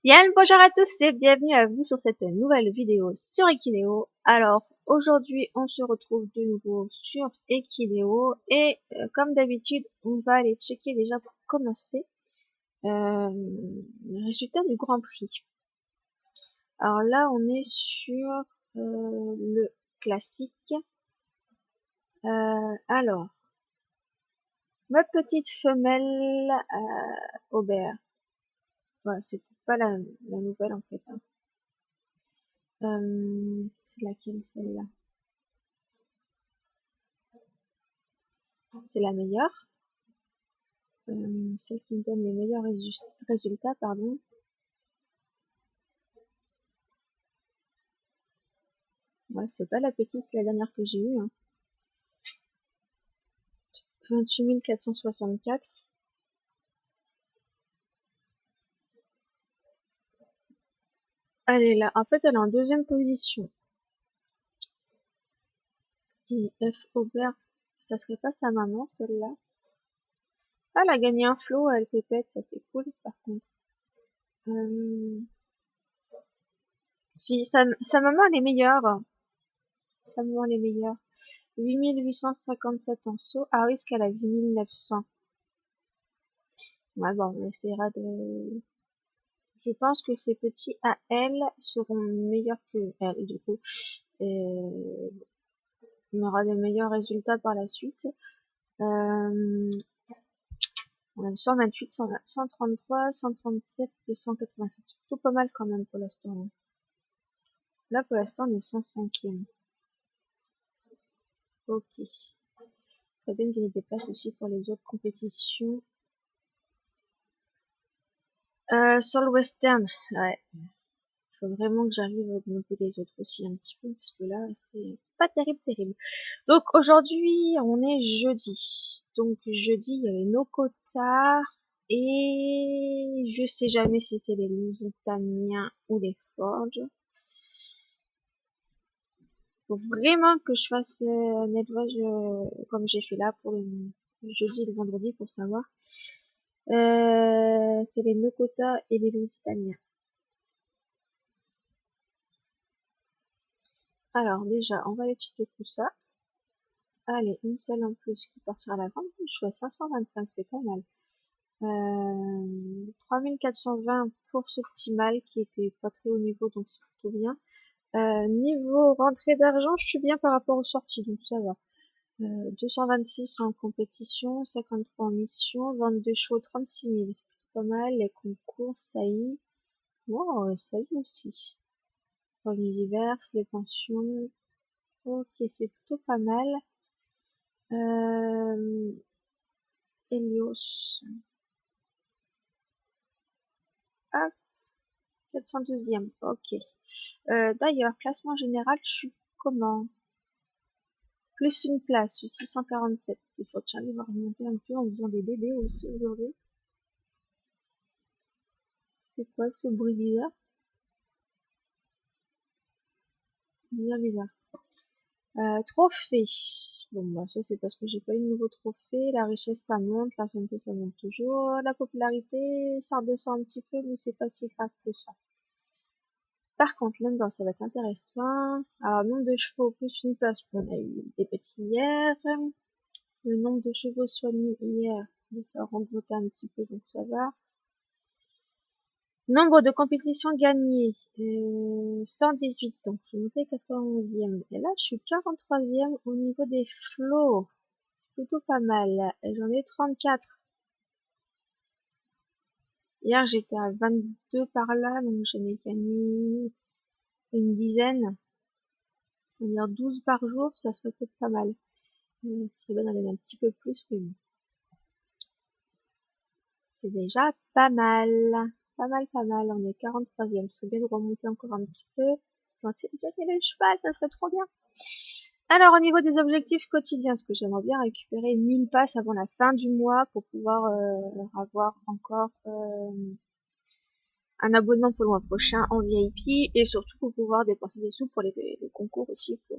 Bien, bonjour à tous et bienvenue à vous sur cette nouvelle vidéo sur Equideo. Alors, aujourd'hui, on se retrouve de nouveau sur Equideo et comme d'habitude, on va aller checker déjà pour commencer le résultat du Grand Prix. Alors là, on est sur le classique. Alors, ma petite femelle Aubert. Voilà, c'est pas la nouvelle en fait. Hein. C'est laquelle celle-là? C'est la meilleure. Celle qui me donne les meilleurs résultats, pardon. Ouais, c'est pas la petite, la dernière que j'ai eue. Hein. 28 464. Elle est là. En fait, elle est en deuxième position. Et F. Aubert, ça serait pas sa maman, celle-là. Ah, elle a gagné un flot, elle pépette, ça c'est cool, par contre. Si, sa maman, elle est meilleure. Sa maman, elle est meilleure. 8857 en saut. Ah oui, ce qu'elle a 8900. Ouais, bon, on essaiera de... Je pense que ces petits à elle seront meilleurs que elle, du coup. Et on aura des meilleurs résultats par la suite. On a 128, 133, 137 et 187. C'est plutôt pas mal quand même pour l'instant. Là, pour l'instant, on est 105e. Ok. Ça serait bien qu'il y ait des places aussi pour les autres compétitions. Sur le western, ouais. Faut vraiment que j'arrive à augmenter les autres aussi un petit peu, parce que là, c'est pas terrible. Donc aujourd'hui, on est jeudi. Donc jeudi, il y a les Nokota et je sais jamais si c'est les Lusitaniens ou les Forges. Faut vraiment que je fasse un élevage comme j'ai fait là pour le jeudi et le vendredi pour savoir. C'est les Nokota et les Lusitaniens. Alors déjà, on va aller checker tout ça. Allez, une selle en plus qui partira à la vente. Je suis à 525, c'est pas mal. 3420 pour ce petit mâle qui était pas très haut niveau, donc c'est plutôt bien. Niveau rentrée d'argent, je suis bien par rapport aux sorties, donc ça va. 226 en compétition, 53 en mission, 22 chevaux, 36 000. Plutôt pas mal. Les concours, ça y est. Wow, ça y est aussi. Revenus divers, les pensions. Ok, c'est plutôt pas mal. Helios. Ah, 412e. Ok. D'ailleurs, classement général, je suis comment? Plus une place, je suis 647. Il faut que j'arrive à remonter un peu en faisant des bébés aussi aujourd'hui. C'est quoi ce bruit bizarre? Bizarre. Trophée. Bon, bah, ça, c'est parce que j'ai pas eu de nouveau trophée. La richesse, ça monte. La santé, ça monte toujours. La popularité, ça redescend un petit peu, mais c'est pas si grave que ça. Par contre, là-dedans, ça va être intéressant. Alors, nombre de chevaux plus une place. On a eu des petits hier. Le nombre de chevaux soignés hier. Ça a remonté un petit peu, donc ça va. Nombre de compétitions gagnées, 118, donc je suis montée 91e. Et là, je suis 43e au niveau des flots. C'est plutôt pas mal. Et j'en ai 34. Hier, j'étais à 22 par là, donc j'en ai gagné une dizaine. On va dire 12 par jour, ça serait peut-être pas mal. Ça serait bien d'en gagner un petit peu plus, mais bon. C'est déjà pas mal. Pas mal. On est 43e. Ce serait bien de remonter encore un petit peu. Tenter de gagner le cheval, ça serait trop bien. Alors, au niveau des objectifs quotidiens, ce que j'aimerais bien récupérer 1000 passes avant la fin du mois pour pouvoir avoir encore un abonnement pour le mois prochain en VIP et surtout pour pouvoir dépenser des sous pour les concours aussi, pour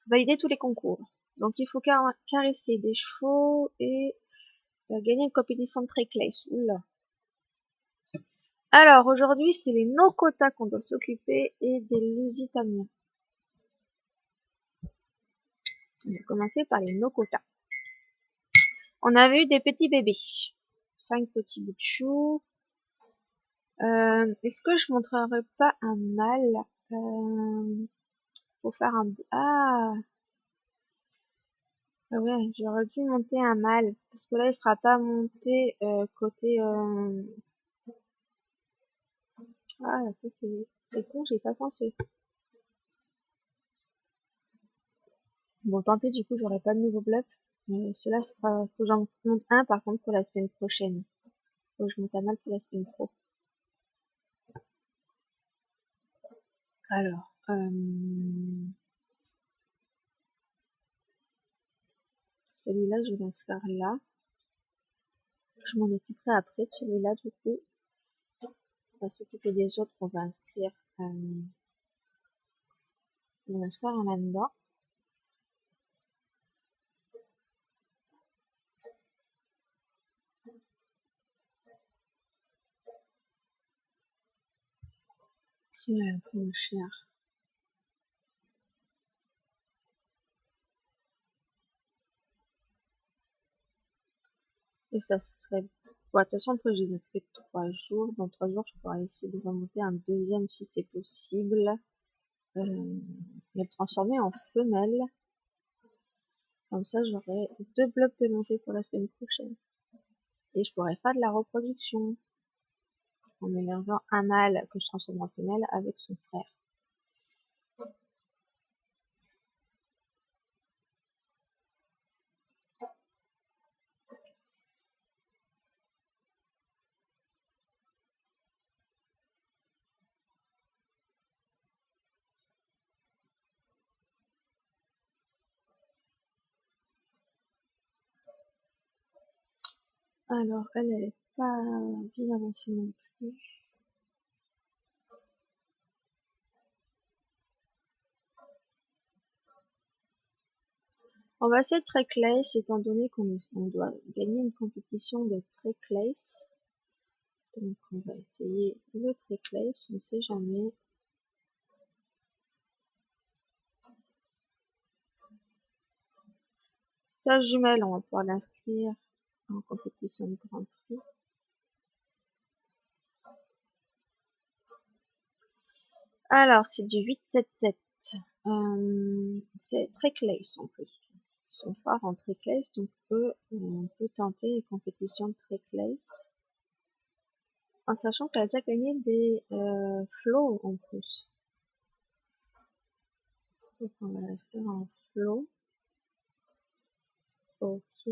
valider tous les concours. Donc, il faut caresser des chevaux et gagner une compétition de trick lace. Oula. Alors, aujourd'hui, c'est les no-quotas qu'on doit s'occuper et des lusitaniens. On va commencer par les no-quotas. On avait eu des petits bébés. 5 petits bouts de chou. Est-ce que je montrerai pas un mâle pour faire un... Ah, ouais, j'aurais dû monter un mâle. Parce que là, il sera pas monté côté... Ah, ça c'est con, j'ai pas pensé. Bon, tant pis, du coup, j'aurai pas de nouveau bluff. Cela, ce sera... Faut que j'en monte un, par contre, pour la semaine prochaine. Faut que je monte un mâle pour la semaine pro. Alors, celui-là, je vais l'inscrire là. Je m'en occuperai après de celui-là, du coup. On va s'occuper des autres, on va inscrire, un là-dedans. Celui-là est un peu moins cher. Et ça serait, bon, de toute façon, après, je les inscris 3 jours. Dans 3 jours, je pourrais essayer de remonter un deuxième si c'est possible. Et le transformer en femelle. Comme ça, j'aurai 2 blocs de montée pour la semaine prochaine. Et je pourrais faire de la reproduction. En mélangeant un mâle que je transforme en femelle avec son frère. Alors, elle est pas bien avancée non plus. On va essayer de track lace, étant donné qu'on doit gagner une compétition de track lace. Donc, on va essayer le track lace, on ne sait jamais. Sa jumelle, on va pouvoir l'inscrire en compétition de Grand Prix. Alors, c'est du 8-7-7. C'est track lace en plus. Ils sont forts en track lace, donc on peut tenter une compétition de track lace. En sachant qu'elle a déjà gagné des flots en plus. Donc on va l'inscrire en flow. Ok.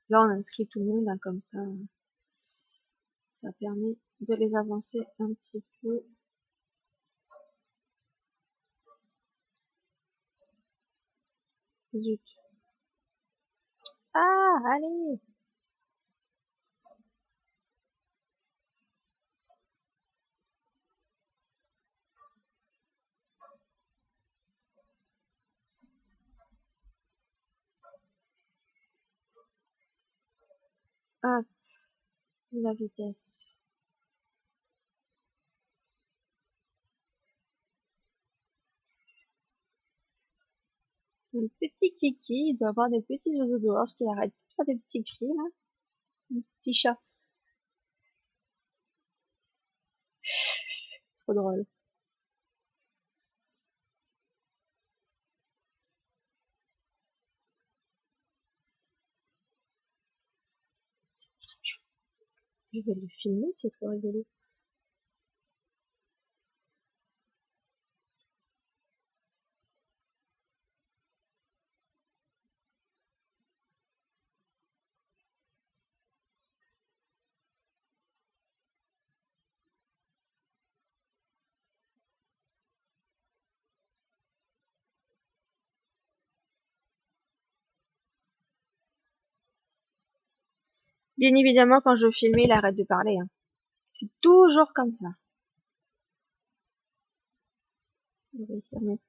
Là on inscrit tout le monde, hein, comme ça. Ça permet de les avancer un petit peu. Zut. Ah, allez! Hop, la vitesse. Un petit kiki, il doit avoir des petits oiseaux dehors, parce qu'il arrête de faire des petits cris, là. Un petit chat. Trop drôle. Je vais le filmer, c'est trop rigolo. Bien évidemment, quand je veux filmer, il arrête de parler, hein. C'est toujours comme ça. Je vais essayer de mettre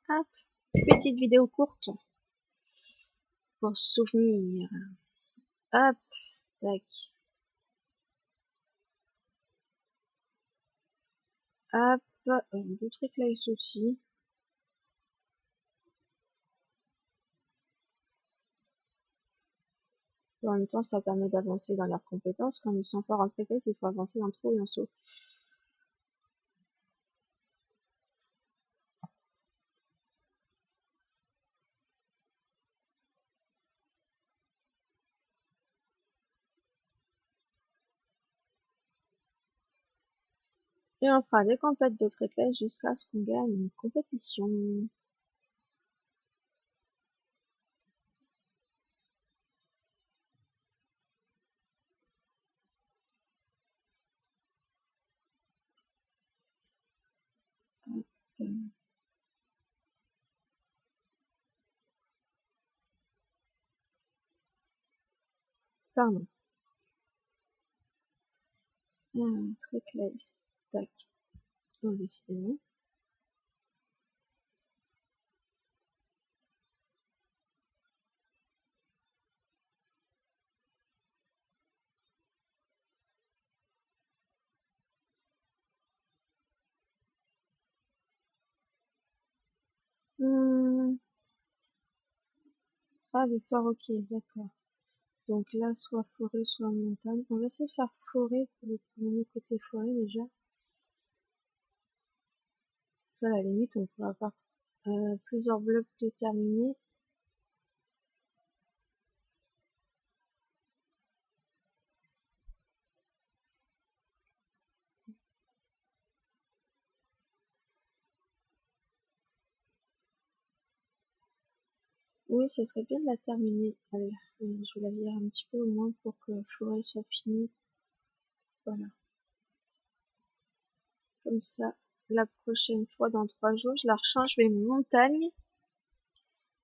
Hop, petite vidéo courte pour se souvenir. Hop, tac. Hop, le truc là est aussi. En même temps, ça permet d'avancer dans leurs compétences. Comme ils sont forts en trapèze, il faut avancer en trou et en saut. Et on fera des compètes de trapèze jusqu'à ce qu'on gagne une compétition. Pardon. Trapèze. Tac. On va essayer. Ah, victoire, ok, d'accord. Donc là, soit forêt, soit montagne. On va essayer de faire forêt pour le premier côté forêt déjà. Ça, à la limite, on pourra avoir plusieurs blocs déterminés. Oui, ça serait bien de la terminer. Allez, je vais la virer un petit peu au moins pour que la forêt soit finie. Voilà. Comme ça, la prochaine fois, dans 3 jours, je la rechange, je vais montagne.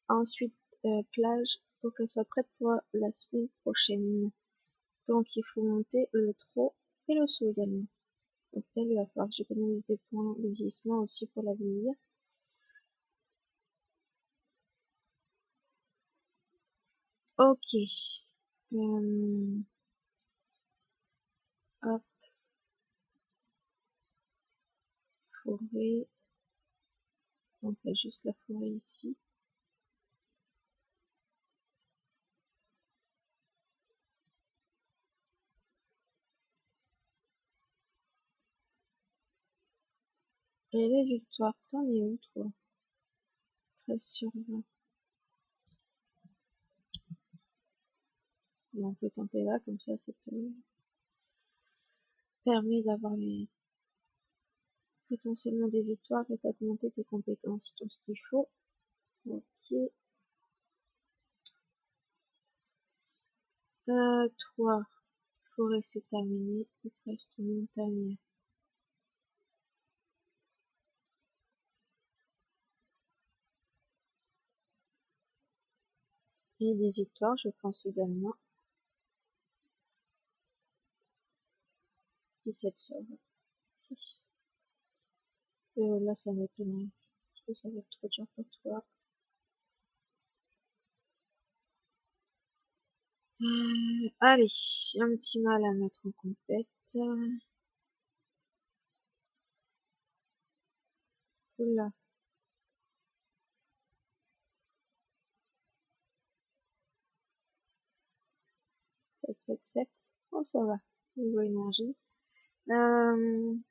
Ensuite, plage pour qu'elle soit prête pour la semaine prochaine. Donc, il faut monter le trot et le saut également. Donc là, il va falloir que j'économise des points de vieillissement aussi pour la vieillir. Ok. Hop, forêt. On fait juste la forêt ici. Et les victoires, t'en es où toi? 13 sur 20. Bon, on peut tenter là, comme ça te permet d'avoir potentiellement des victoires et d'augmenter tes compétences. Tout ce qu'il faut. Ok. 3. Forêt, c'est terminé. Il te reste montagne. Et des victoires, je pense également. 17 sur 20. Là, ça m'étonne. Parce que ça va être trop dur pour toi. Allez, un petit mal à mettre en compète. Oula. 7. Oh, ça va. Niveau énergie. Vous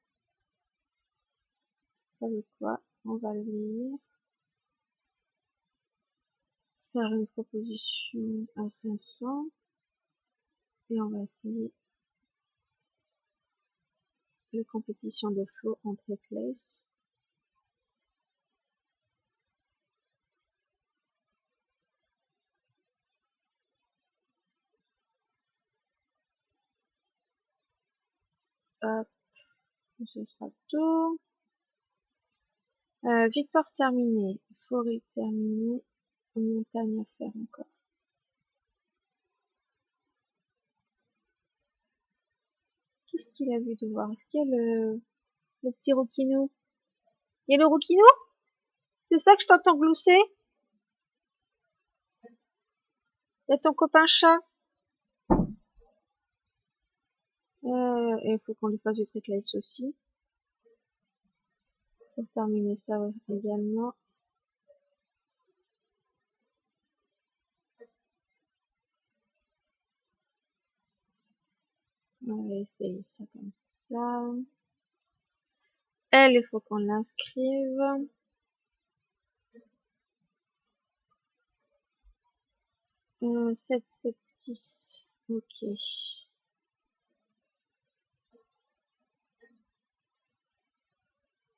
savez quoi? On va le lire. Faire une proposition à 500. Et on va essayer la compétition de flow entre classes. Hop. Ce sera tout. Victoire terminée. Forêt terminée. Montagne à faire encore. Qu'est-ce qu'il a vu de voir? Est-ce qu'il y a le petit rouquinou? Il y a le rouquinou? C'est ça que je t'entends glousser? Y'a ton copain chat? Et il faut qu'on lui fasse du trick-lace aussi. Pour terminer ça également. On va essayer ça comme ça. Elle, il faut qu'on l'inscrive. 7, 7, 6. Ok.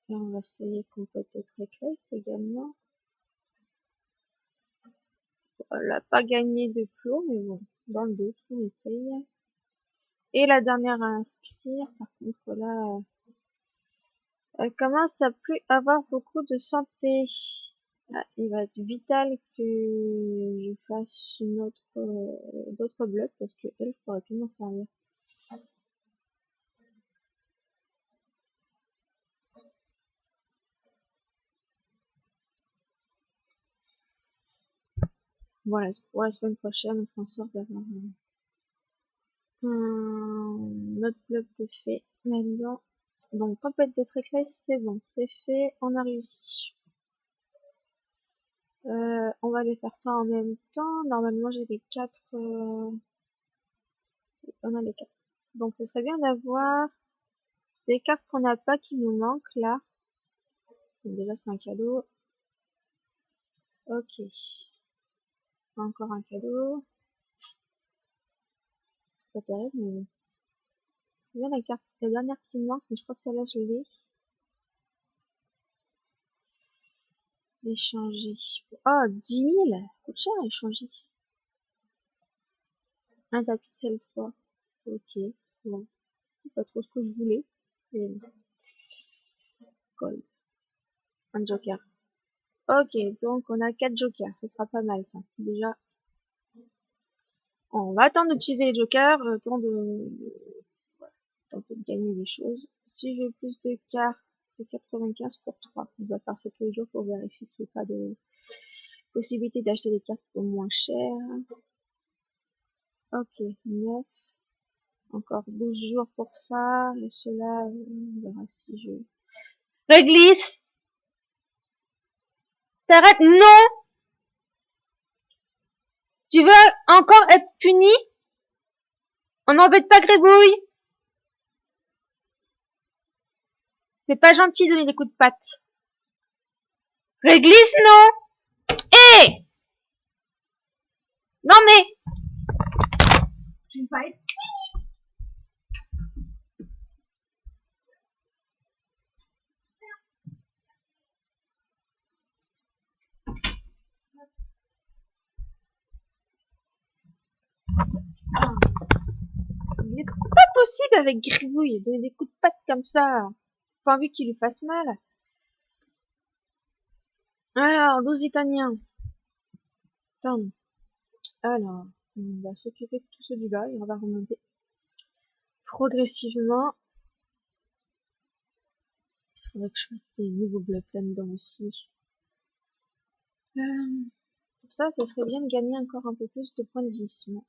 Et on va essayer compléter trick-lace également. Elle n'a pas gagné de plot, mais bon, dans le doute, on essaye. Et la dernière à inscrire, par contre là, elle commence à plus avoir beaucoup de santé. Ah, il va être vital que je fasse une autre, d'autres blocs parce que elle pourrait plus m'en servir. Voilà, pour la semaine prochaine, on fait en sorte d'avoir un autre bloc de fait maintenant. Donc, tempête de trick-lace, c'est bon, c'est fait, on a réussi. On va aller faire ça en même temps. Normalement, j'ai les 4. On a les 4. Donc, ce serait bien d'avoir des cartes qu'on n'a pas qui nous manquent là. Donc, déjà, c'est un cadeau. Ok. Encore un cadeau. Pas terrible, mais c'est bien la carte, la dernière qui me manque, mais je crois que celle-là, je l'ai. Échanger. Oh, 10 000! Coûte cher à échanger. Un tapis de sel 3. Ok. Bon. C'est pas trop ce que je voulais. Mais bon. Gold. Un joker. Ok, donc on a 4 jokers. Ça sera pas mal, ça. Déjà, on va attendre d'utiliser les jokers, temps de voilà, tenter de gagner des choses. Si j'ai plus de cartes, c'est 95 pour 3. On va faire ça tous les jours pour vérifier qu'il n'y a pas de possibilité d'acheter des cartes pour moins cher. Ok, 9. Encore 12 jours pour ça. Et cela, on verra si je... Réglisse! T'arrêtes? Non! Tu veux encore être puni? On n'embête pas Grébouille! C'est pas gentil de donner des coups de patte. Réglisse, non! Hé! Non mais! Tu ne pas être... Il est pas possible avec Gribouille de donner des coups de patte comme ça. Pas envie qu'il lui fasse mal. Alors, Lusitania. Pardon. Alors, on va s'occuper de tout ce du bas et on va remonter progressivement. Il faudrait que je fasse des nouveaux blocs là-dedans aussi. Pour ça serait bien de gagner encore un peu plus de points de vieillissement.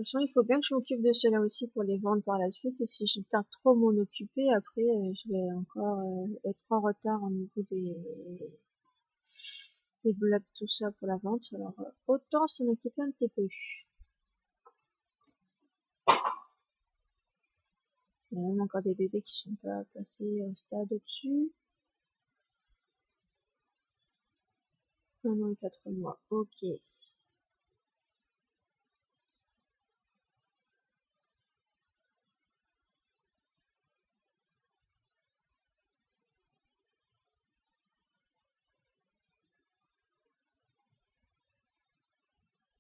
façon, il faut bien que je m'occupe de cela aussi pour les vendre par la suite. Et si je tarde trop m'en occuper, après, je vais encore être en retard au niveau des blogs, tout ça pour la vente. Alors, autant s'en occuper un petit peu. Il y a même encore des bébés qui sont pas passés au stade au-dessus. 1 an et 4 mois. Ok.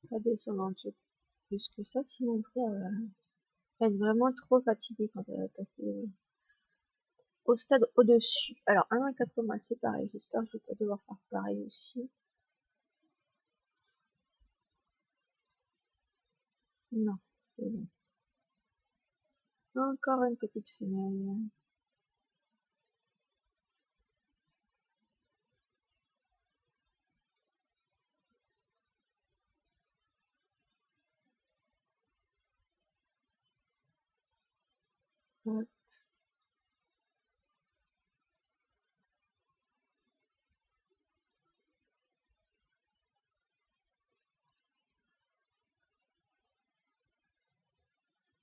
Pas descendre en dessous plus que ça, sinon après, va être vraiment trop fatiguée quand elle va passer au stade au-dessus. Alors, 1 an et 4 mois, c'est pareil. J'espère que je vais pas devoir faire pareil aussi. Non, c'est bon. Encore une petite femelle. Hop.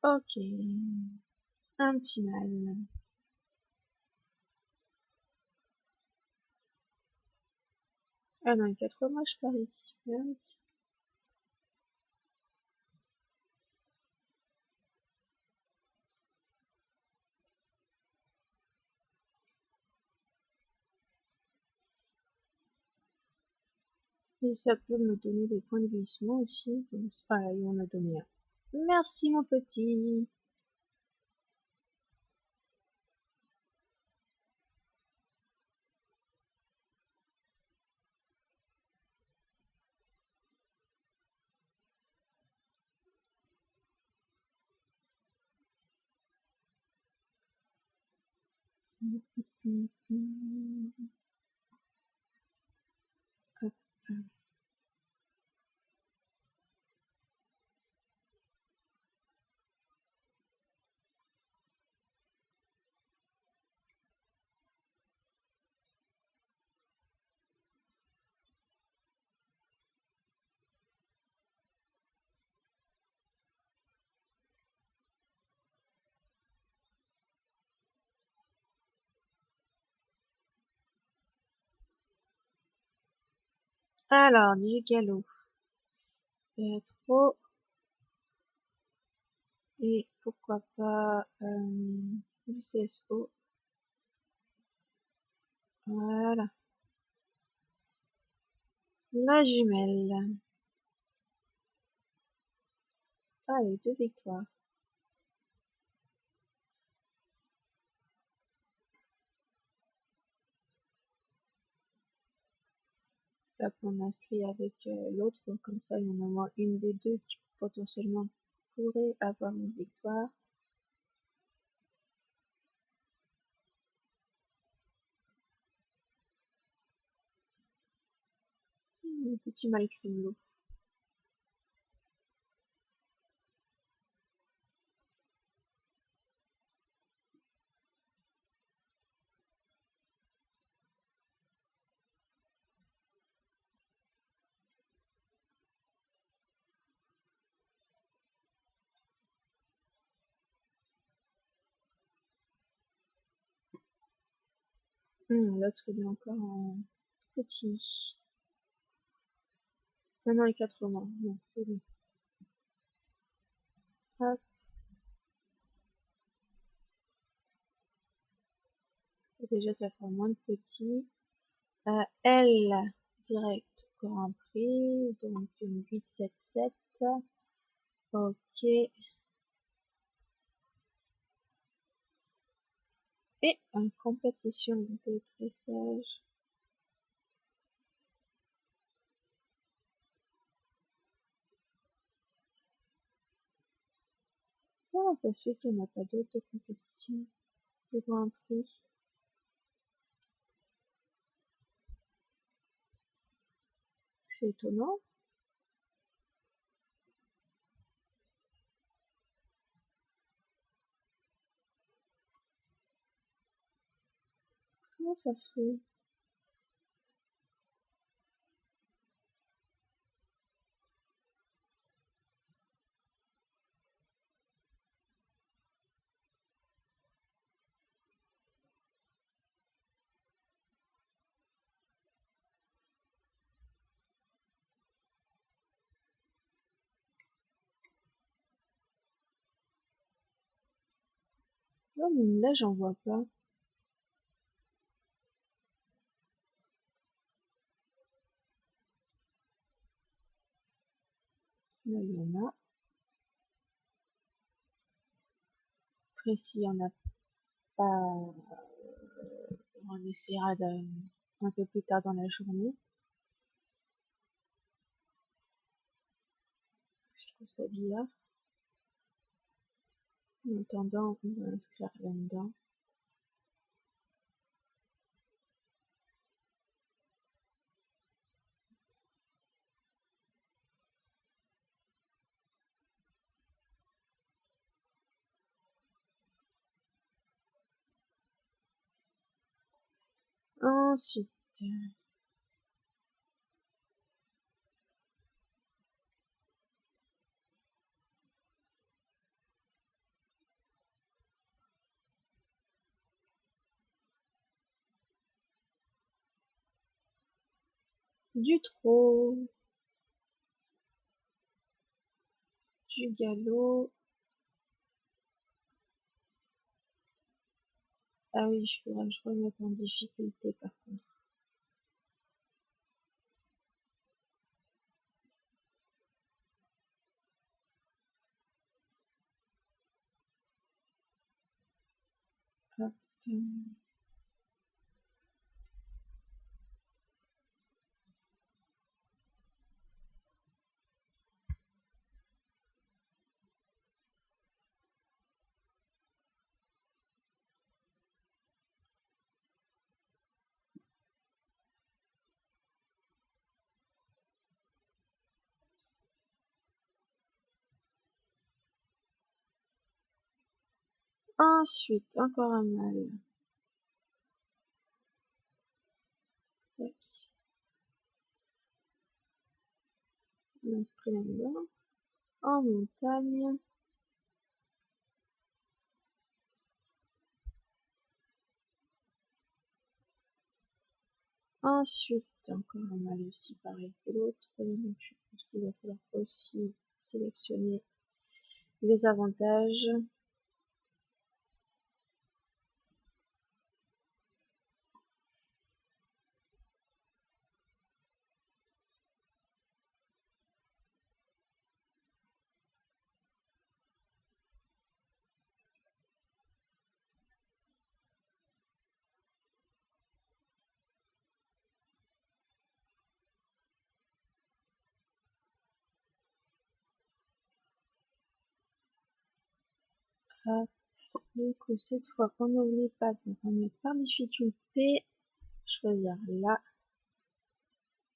Ok. Un petit mâle. 1 an et 4 mois, je parie. Hop. Et ça peut me donner des points de glissement aussi. Donc, voilà, il en a donné un. Merci mon petit. Hop. Alors, du galop. Trop. Et pourquoi pas du CSO. Voilà. La jumelle. Allez, 2 victoires. Là, on inscrit avec l'autre, comme ça, il y en a au moins une des deux qui potentiellement pourrait avoir une victoire. Petit malcrime. L'autre, il est encore en petit. 1 an et 4 mois. Non, c'est bon. Hop. Et déjà, ça fait moins de petits. Elle, direct Grand Prix. Donc, une 8-7-7. Ok. Et une compétition de dressage. Comment ça se fait qu'il n'y en a pas d'autres compétitions de Grand Prix? C'est étonnant. ça fait? Non, mais là, j'en vois pas. Là, il y en a. Après, s'il y en a pas, on essaiera un peu plus tard dans la journée. Je trouve ça bizarre. En attendant, on va inscrire là-dedans. Ensuite, du trot, du galop. Ah oui, je faudra que je remette en difficulté par contre. Hop. Ensuite, encore un mâle. Tac. On inscrit là-dedans. En montagne. Ensuite, encore un mâle aussi pareil que l'autre. Donc je pense qu'il va falloir aussi sélectionner les avantages. Hop. Donc cette fois, on n'oublie pas, donc on met par difficulté, choisir là,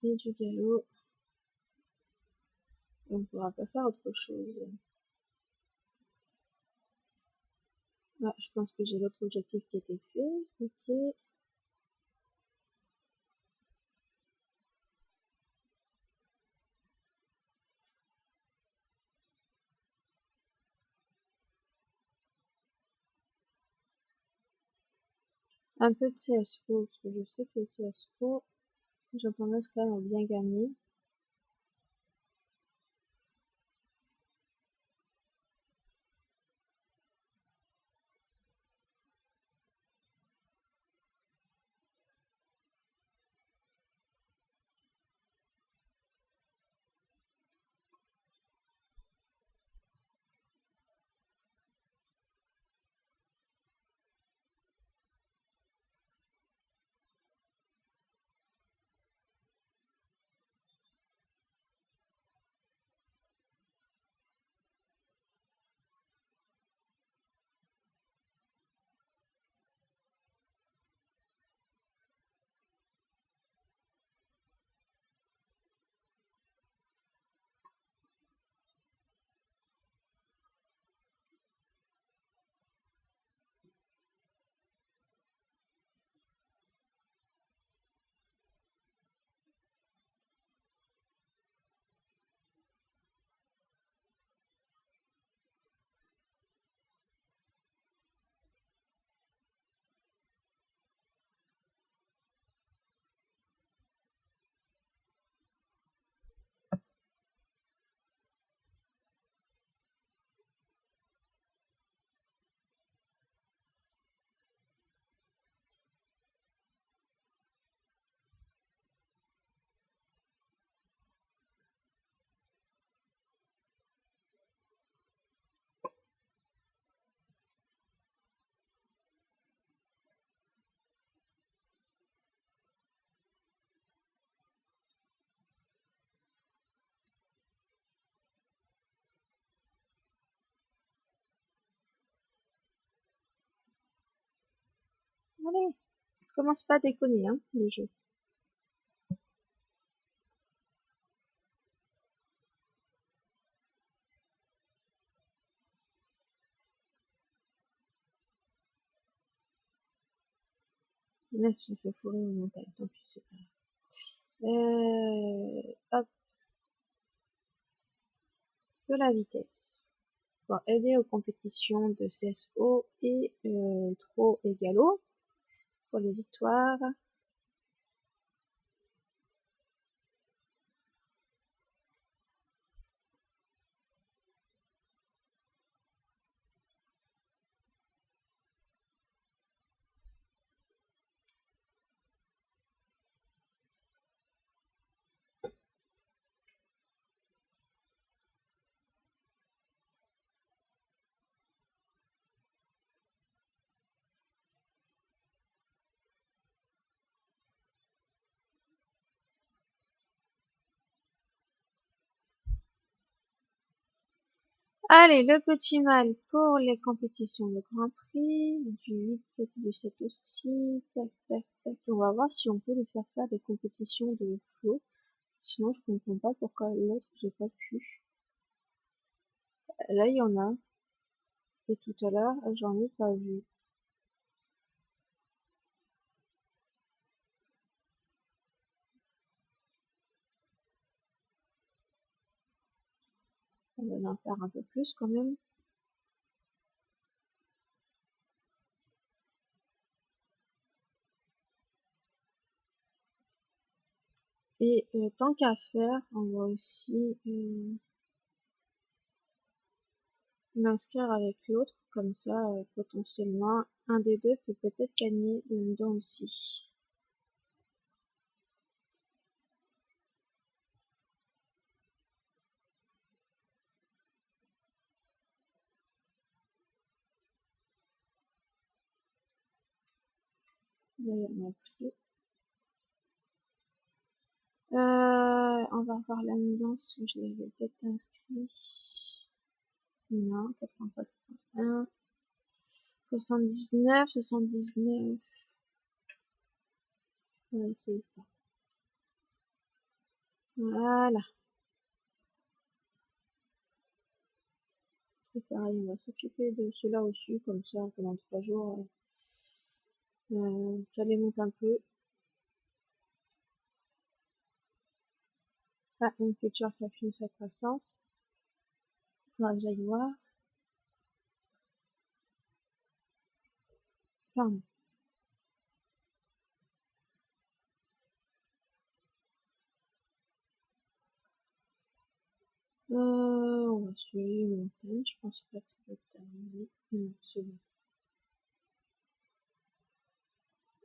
et du galop. On ne pourra pas faire autre chose. Ouais, je pense que j'ai l'autre objectif qui était fait. Ok. Un peu de CSO, parce que je sais que le CSO, j'ai tendance quand même à bien gagner. Allez, commence pas à déconner, hein, le jeu. Là, je me fais fourrer au montagne, tant pis, c'est pas grave. Hop, de la vitesse. Pour aider aux compétitions de CSO et Tro et Gallo pour les victoires. Allez, le petit mal pour les compétitions de Grand Prix, du 8, 7 et du 7 aussi. Tac, tac, tac. On va voir si on peut lui faire des compétitions de flow. Sinon, je comprends pas pourquoi l'autre, j'ai pas pu. Là, il y en a. Et tout à l'heure, j'en ai pas vu. On va en faire un peu plus quand même. Et tant qu'à faire, on va aussi m'inscrire avec l'autre. Comme ça, potentiellement, un des deux peut peut-être gagner là-dedans aussi. Là, il y en a plus. On va voir la nuisance où je l'avais peut-être inscrit. Non, 83, 81. 79, 79. On va essayer ça. Voilà. Et pareil, on va s'occuper de cela aussi, comme ça, pendant 3 jours. Ça les monte un peu. Ah, une culture qui a fini sa croissance. Faudra que j'aille voir. Pardon. On va suivre les montagnes. Je pense pas que ça va être terminé. Non, c'est bon.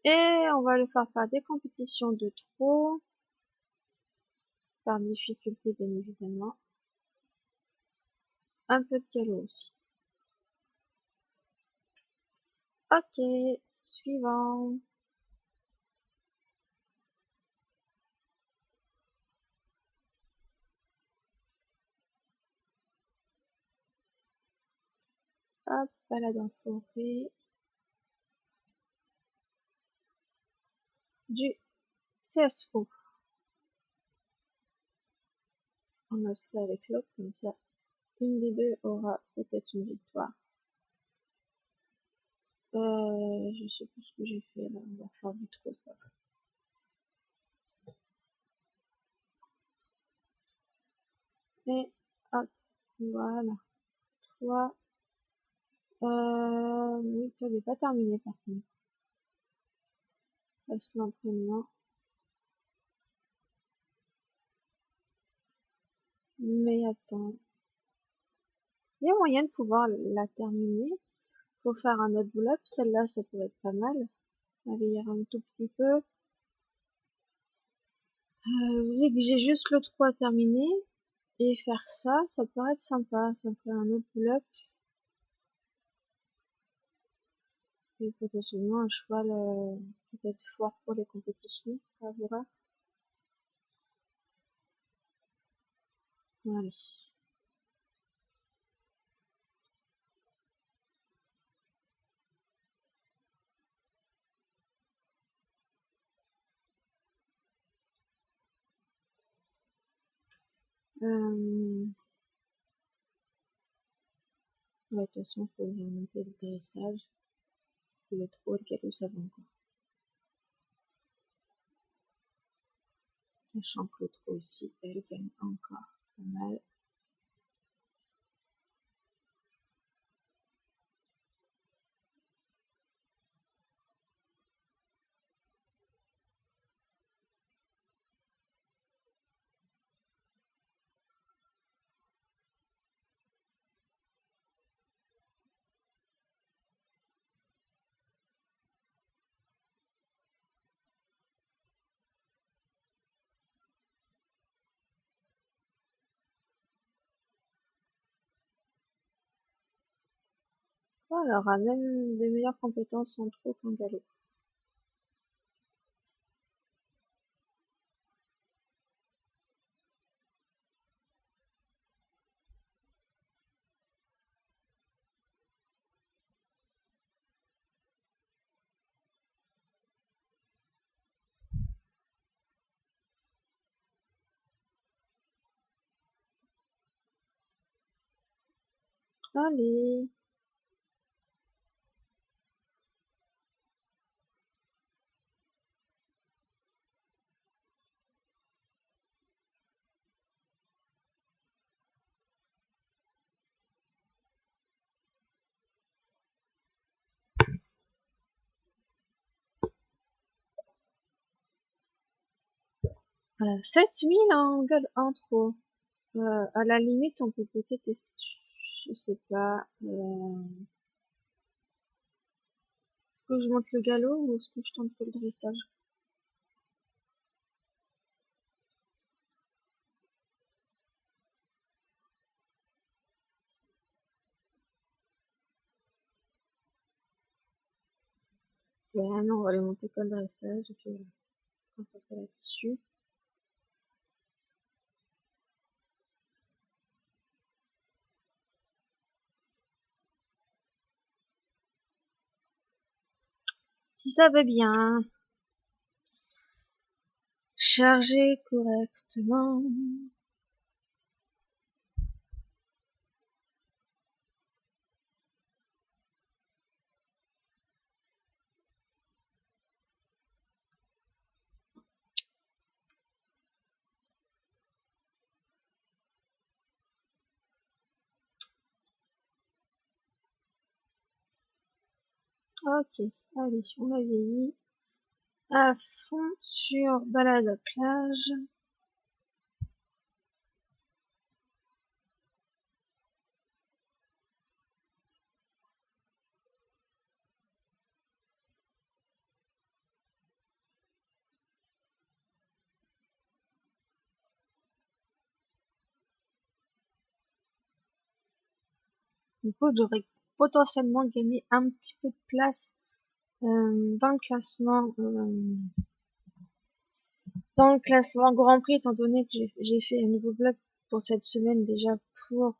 Et on va le faire des compétitions de trot. Par difficulté, bien évidemment. Un peu de galop aussi. Ok, suivant. Hop, balade en forêt. Du CSO. On va se faire avec l'autre, comme ça. Une des deux aura peut-être une victoire. Je sais plus ce que j'ai fait là. On va faire du trop, ça. Et hop, voilà. Toi, oui, toi, n'est pas terminé par contre. Reste l'entraînement. Mais attends. Il y a moyen de pouvoir la terminer. Faut faire un autre pull-up. Celle-là, ça pourrait être pas mal. Vieillir un tout petit peu. Vu que j'ai juste le 3 à terminer, et faire ça, ça pourrait être sympa. Ça me ferait un autre pull-up. Et potentiellement un cheval peut-être fort pour les compétitions. À voir. Allez. Ouais, de toute façon, faut remonter le dressage. Le trop, le galop, ça va encore. Sachant que le trop aussi, elle gagne encore pas mal. Oh, elle aura même des meilleures compétences en trop qu'en galop. Allez. Voilà, 7000 en trop. À la limite, on peut peut-être, je sais pas, est-ce que je monte le galop ou est-ce que je tente que le dressage? Ouais, non, on va aller monter que le dressage et puis voilà, on se concentrer là-dessus. Si ça va bien, charger correctement. Ok, allez, on a vieilli. À fond sur balade à plage. Du coup, j'aurais potentiellement gagné un petit peu de place dans le classement Grand Prix, étant donné que j'ai fait un nouveau vlog pour cette semaine déjà pour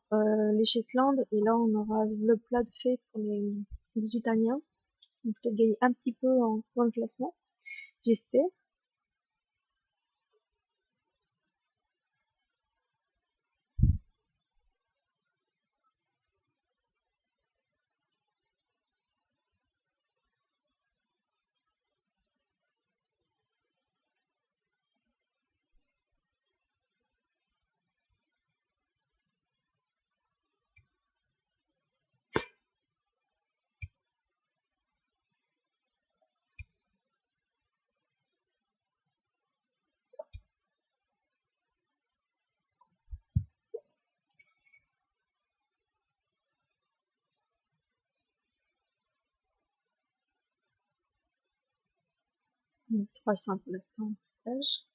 les Shetland, et là on aura ce vlog plat de fait pour les Lusitaniens. Donc peut-être gagner un petit peu dans le classement, j'espère. Donc, 300 pour l'instant, message.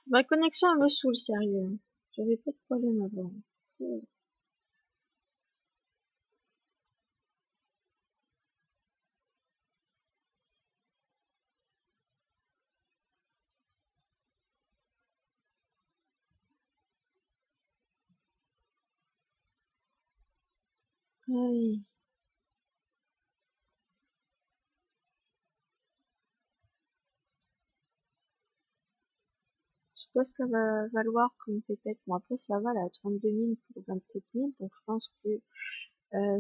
Ma connexion elle me saoule, sérieux. J'avais pas de problème avant. Aïe. Je sais pas ce qu'elle va valoir comme pépette. Bon, après, ça va, elle a 32 000 pour 27 000. Donc, je pense que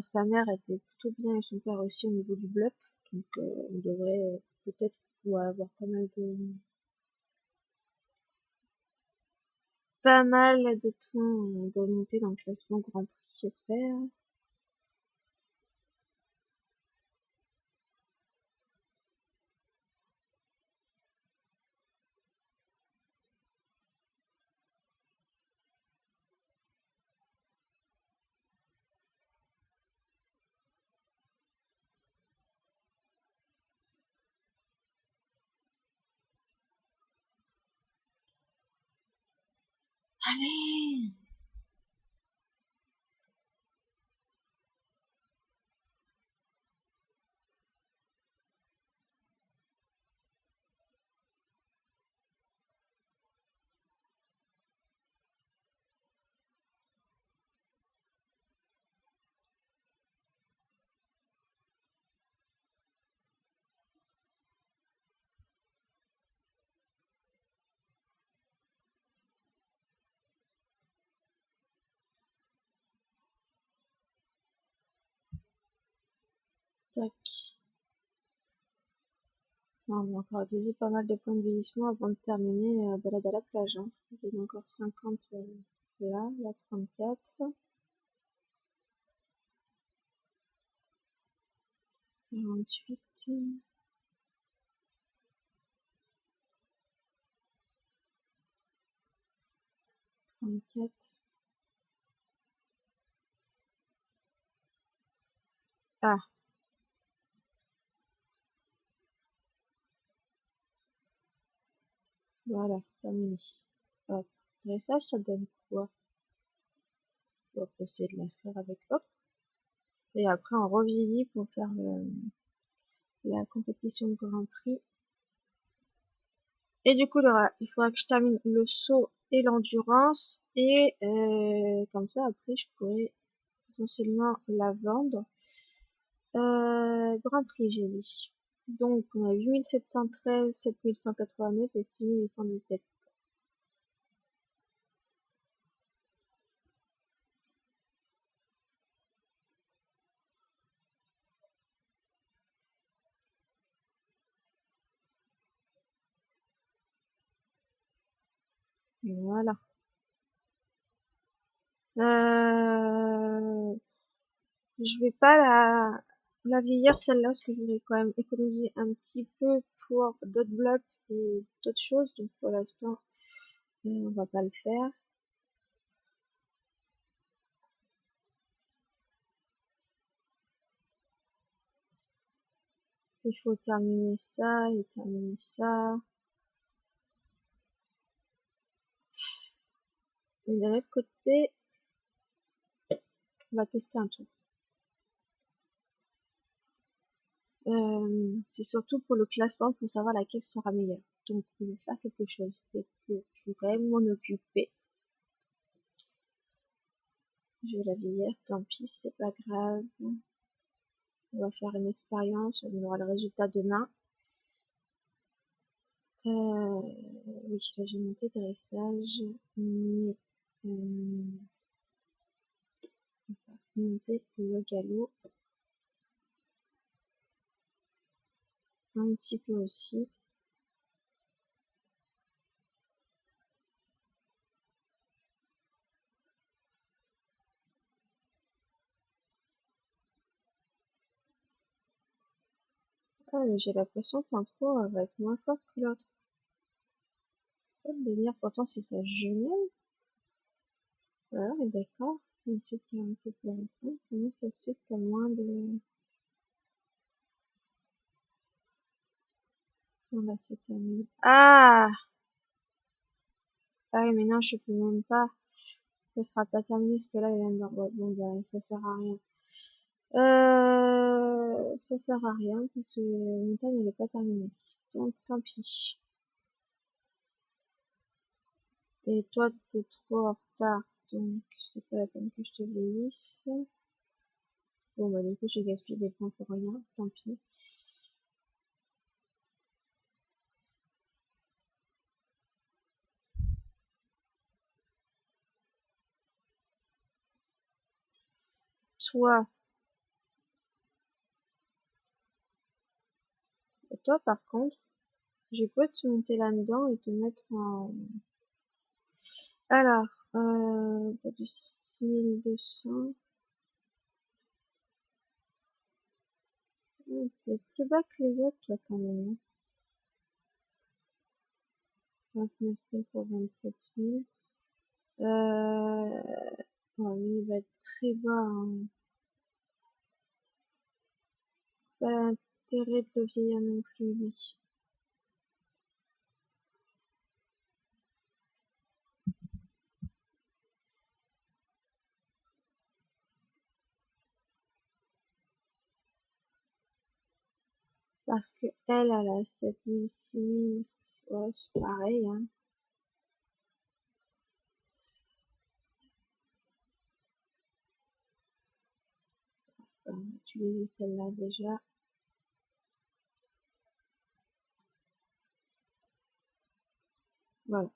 sa mère était plutôt bien et son père aussi au niveau du bluff. Donc, on devrait peut-être pouvoir avoir pas mal de points de remonter dans le classement Grand Prix, j'espère. Allez! Tac. Non, on va encore utiliser pas mal de points de vieillissement avant de terminer la balade à la plage. Hein, parce qu'il y en a encore 50 là 34, 48, 34. Ah, voilà, terminé. Hop. Dressage, ça donne quoi? On va essayer de l'inscrire avec l'autre. Et après, on revieillit pour faire la compétition de Grand Prix. Et du coup, il faudra que je termine le saut et l'endurance. Et comme ça, après, je pourrais potentiellement la vendre. Grand Prix, j'ai dit. Donc, on a 8713, 7189 et 6817. Voilà. Je vais pas la vieillir celle-là parce que je voudrais quand même économiser un petit peu pour d'autres blocs et d'autres choses. Donc pour l'instant, on va pas le faire. Il faut terminer ça et terminer ça. Et d'un autre côté, on va tester un truc. C'est surtout pour le classement pour savoir laquelle sera meilleure. Donc, je vais faire quelque chose. C'est que je vais quand même m'en occuper. Je vais la vieillir, tant pis, c'est pas grave. On va faire une expérience, on aura le résultat demain. Oui, là j'ai monté dressage, mais on va monter le galop un petit peu aussi. Ah, mais j'ai l'impression qu'en trop, elle va être moins forte que l'autre. C'est pas le délire, pourtant c'est sa jumelle. Alors, et d'accord. Ensuite, 47,5. Comment ça se fait que t'as moins de... Attends, là, c'est terminé. Ah! Ah oui, mais non, je peux même pas. Ça sera pas terminé, parce que là, il vient de... Ouais, bon, bah, ça sert à rien. Ça sert à rien, parce que la montagne, elle est pas terminée. Donc, tant pis. Et toi, t'es trop en retard, donc c'est pas la peine que je te vieillisse. Bon, bah, du coup, j'ai gaspillé des points pour rien. Tant pis. Toi, toi, par contre, je peux te monter là-dedans et te mettre en... Alors, t'as du 6200. T'es plus bas que les autres, toi, quand même. 29 000 pour 27 000. Ouais, lui, il va être très bas, hein. Pas l'intérêt de le vieillir non plus, lui. Parce que elle a 7 000, 6 000, ouais, c'est pareil, hein. On va utiliser celle-là déjà. Voilà.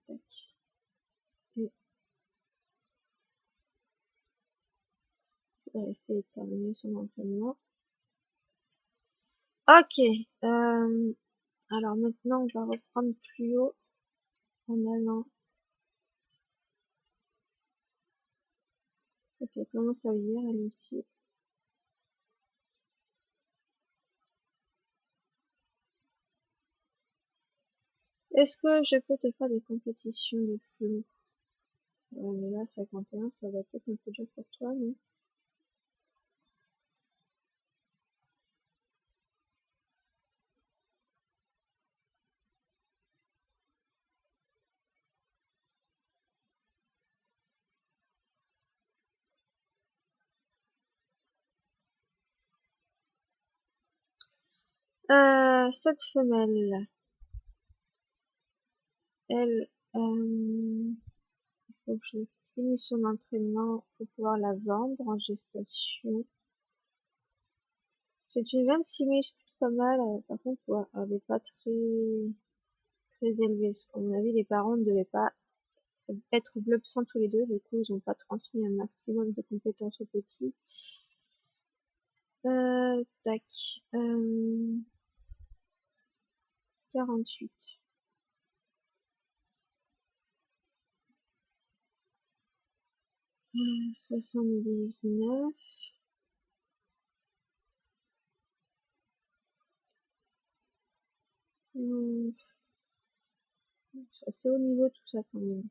Tac. Et on va essayer de terminer son entraînement. Ok. Alors maintenant, on va reprendre plus haut en allant. Ok, elle commence à lire, elle aussi. Est-ce que je peux te faire des compétitions de flou? Mais là, 51, ça va peut-être un peu dur pour toi, non? Cette femelle, elle, faut que je finisse son entraînement pour pouvoir la vendre en gestation. C'est une 26 000, c'est plutôt pas mal. Par contre, ouais, elle est pas très élevée. Parce qu'à mon avis, les parents ne devaient pas être bluffsants tous les deux. Du coup, ils ont pas transmis un maximum de compétences aux petits. Tac. 48. 79. C'est assez haut niveau tout ça quand même.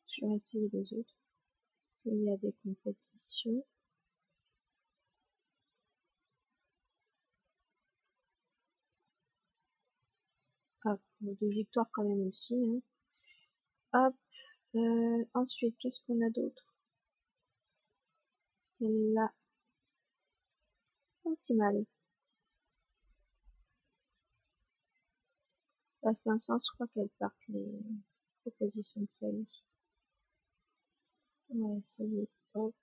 Je vais essayer les autres. S'il y a des compétitions. Ah, des victoires quand même aussi, hein. Hop. Ensuite, qu'est-ce qu'on a d'autre? Celle-là. Optimale. À 500, je crois qu'elle part les propositions de Sally. On va essayer. Hop.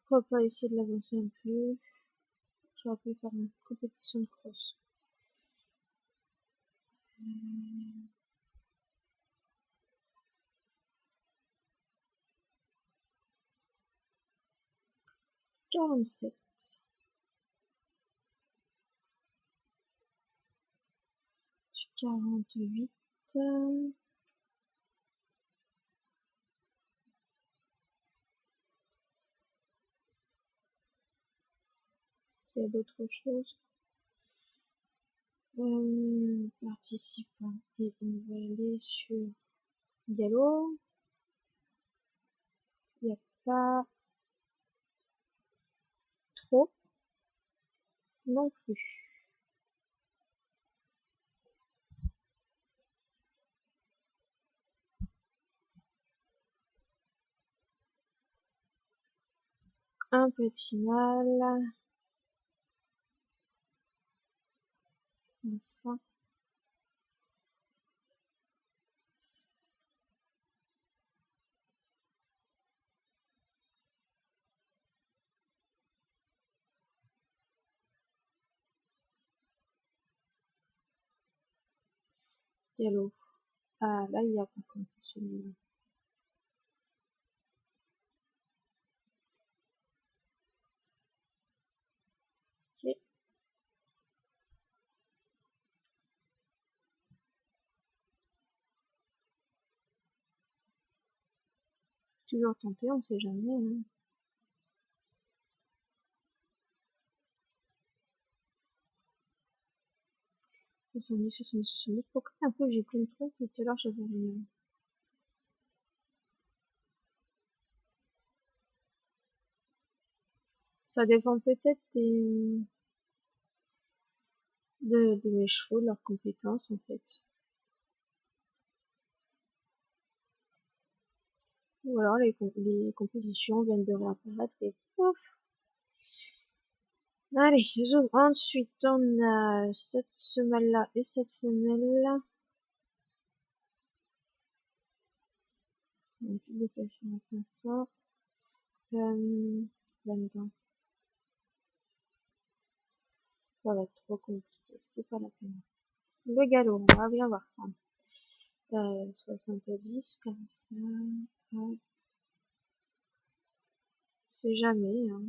Pourquoi pas essayer de l'avancer un peu? J'aurais pu faire une compétition de cross. 47. 48. Est-ce qu'il y a d'autres choses? Participants. Et on va aller sur Gallo. Il n'y a pas trop non plus. Un petit mâle. 500. Gallo. Ah, là, il y a pas comme celui-là. Ok. Toujours tenter, on sait jamais, hein. 70, 70, 70. Pourquoi un peu j'ai plein de trucs et tout à l'heure j'avais rien. Ça dépend peut-être de mes chevaux, de leurs compétences en fait. Ou alors les compositions viennent de réapparaître et pouf. Allez, j'ouvre. Ensuite, on a cette semelle-là et cette femelle-là. Donc, publication à 500. Là-dedans. Ça va être trop compliqué, c'est pas la peine. Le galop, on va bien voir. 70, comme ça. Hop. C'est jamais, hein.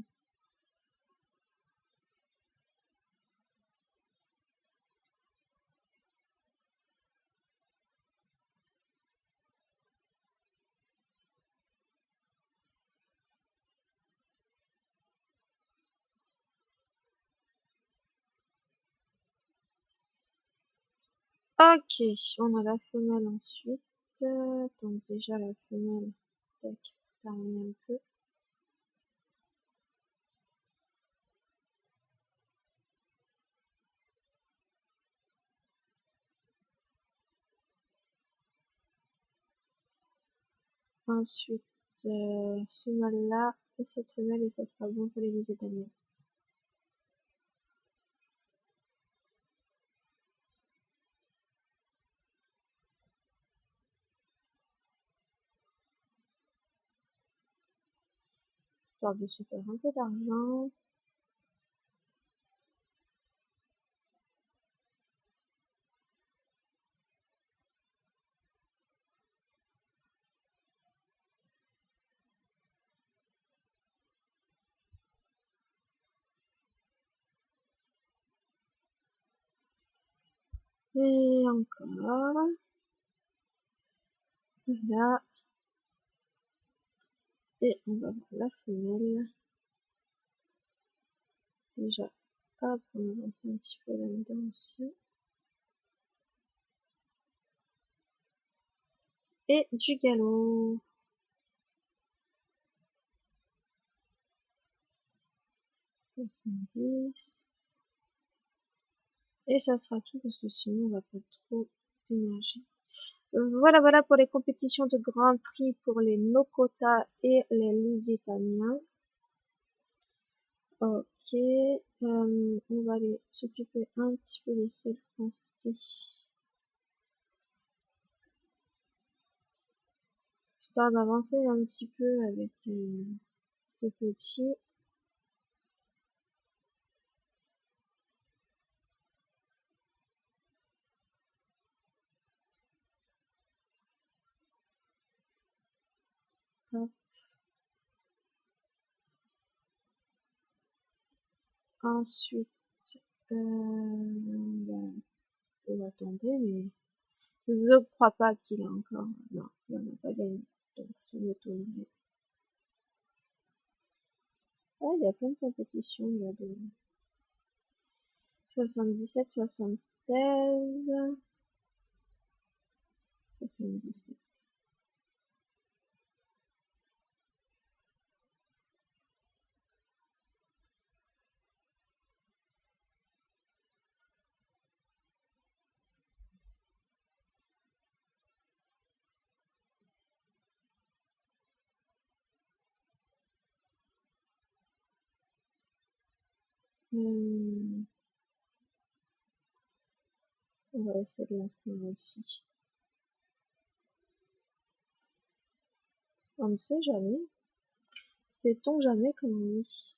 Ok, on a la femelle ensuite. Donc déjà la femelle, tac, termine un peu. Ensuite, ce mâle-là et cette femelle et ça sera bon pour les deux étaliers. Histoire de se faire un peu d'argent. Et encore. Là. Et on va voir la femelle. Déjà, hop, on avance un petit peu là-dedans aussi. Et du galop. 70. Et ça sera tout parce que sinon on va pas trop d'énergie. Voilà pour les compétitions de Grand Prix pour les Nokota et les Lusitaniens. Ok, on va aller s'occuper un petit peu des seuls français. Histoire d'avancer un petit peu avec ces petits. Hop. Ensuite, ben, on va attendre, mais je crois pas qu'il a encore. Non, il n'en a pas gagné. Donc, ça doit être obligé. Ah, il y a plein de compétitions là. 77, 76, 77. On va essayer de l'inscrire aussi. On ne sait jamais. Sait-on jamais, comme on dit.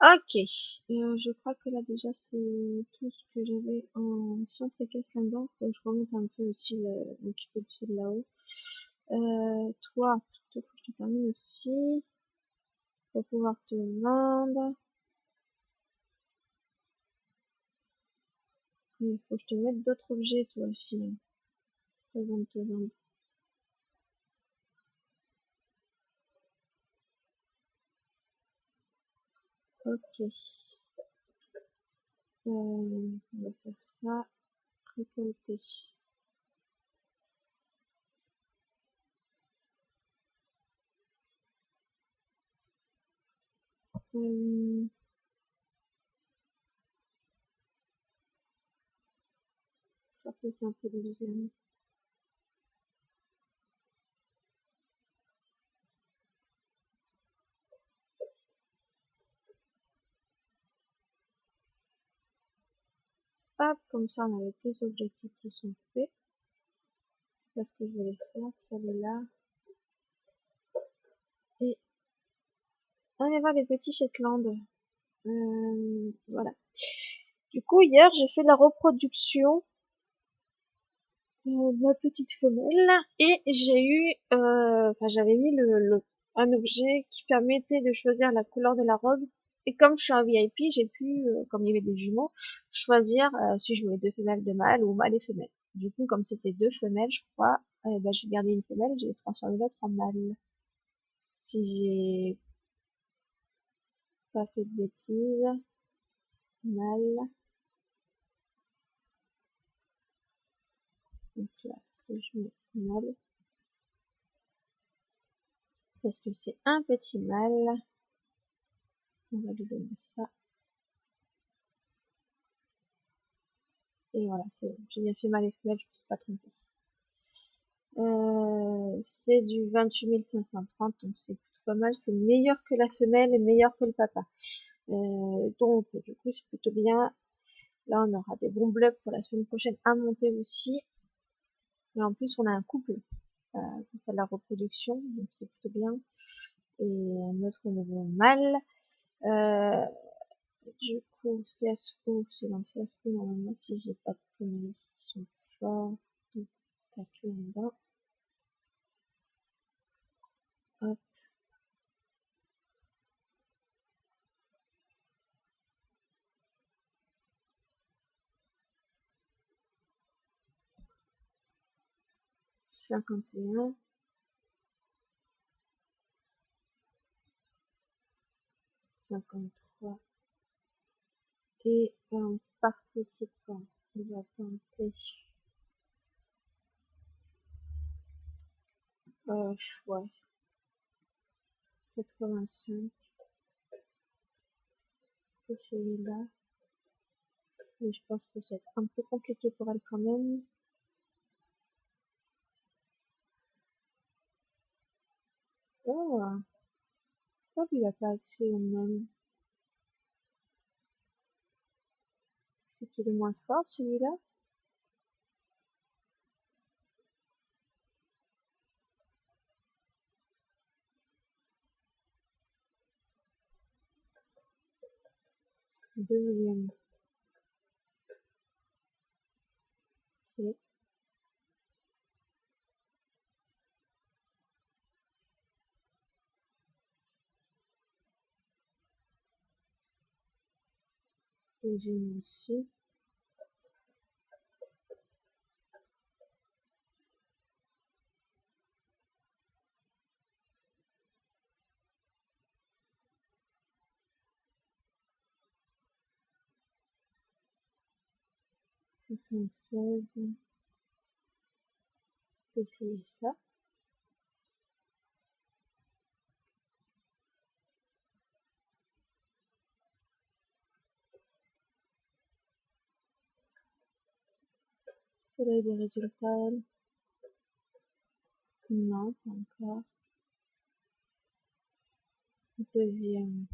Ok, je crois que là déjà c'est tout ce que j'avais en sciences et caisse là-dedans. Faut que je remonte un peu aussi m'occuper de ceux de là-haut. Toi, faut que je te termine aussi pour pouvoir te vendre. Il faut que je te mette d'autres objets toi aussi, hein, avant de te vendre. Ok, on va faire ça. Récolter. Euh, ça pousse un peu de deuxième. Hop, comme ça on a les deux objectifs qui sont faits. C'est ce que je voulais faire, celui-là. Et on va voir les petits Shetland. Voilà. Du coup, hier, j'ai fait la reproduction de ma petite femelle et j'ai eu, enfin, j'avais mis un objet qui permettait de choisir la couleur de la robe. Et comme je suis un VIP, j'ai pu, comme il y avait des jumeaux, choisir si je voulais deux femelles, deux mâles ou mâle et femelle. Du coup, comme c'était deux femelles, je crois, ben, j'ai gardé une femelle et j'ai transformé l'autre en mâle. Si j'ai pas fait de bêtises, mâle. Donc là, je vais mettre mâle. Parce que c'est un petit mâle. On va lui donner ça. Et voilà, j'ai bien fait mâle et femelle, je ne me suis pas trompée. C'est du 28 530, donc c'est plutôt pas mal. C'est meilleur que la femelle et meilleur que le papa. Donc, du coup, c'est plutôt bien. Là, on aura des bons blocs pour la semaine prochaine à monter aussi. Et en plus, on a un couple qui fait de la reproduction, donc c'est plutôt bien. Et un autre nouveau mâle. Euh, Du coup, CSO, c'est dans le CSO, normalement, si j'ai pas de conneries qui sont forts, donc, tac, là-dedans. Hop, 51, 53, et en participant, on va tenter, ouais, 85, c'est celui-là, mais je pense que c'est un peu compliqué pour elle quand même. Oh, pourquoi il a pas accès au même? C'est qu'il est moins fort, celui-là? Deuxième. Ok. Deuxième aussi. Soixante-seize. Je vais essayer ça. Quel est le résultat? Non, pas encore. Deuxième.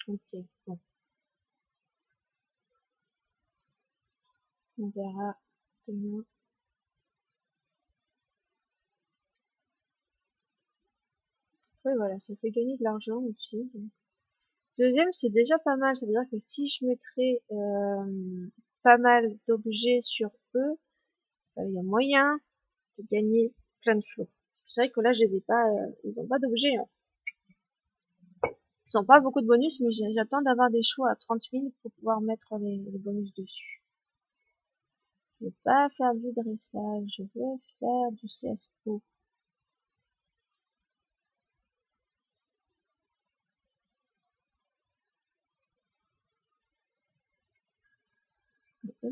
Ok, bon. On verra demain. Ouais, voilà, ça fait gagner de l'argent aussi. Donc. Deuxième, c'est déjà pas mal. Ça veut dire que si je mettrais pas mal d'objets sur eux, il y a moyen de gagner plein de flots. C'est vrai que là, je les ai pas, ils ont pas d'objets. Hein. Ils ont pas beaucoup de bonus, mais j'attends d'avoir des choix à 30 000 pour pouvoir mettre les bonus dessus. Je veux pas faire du dressage, je veux faire du CSO.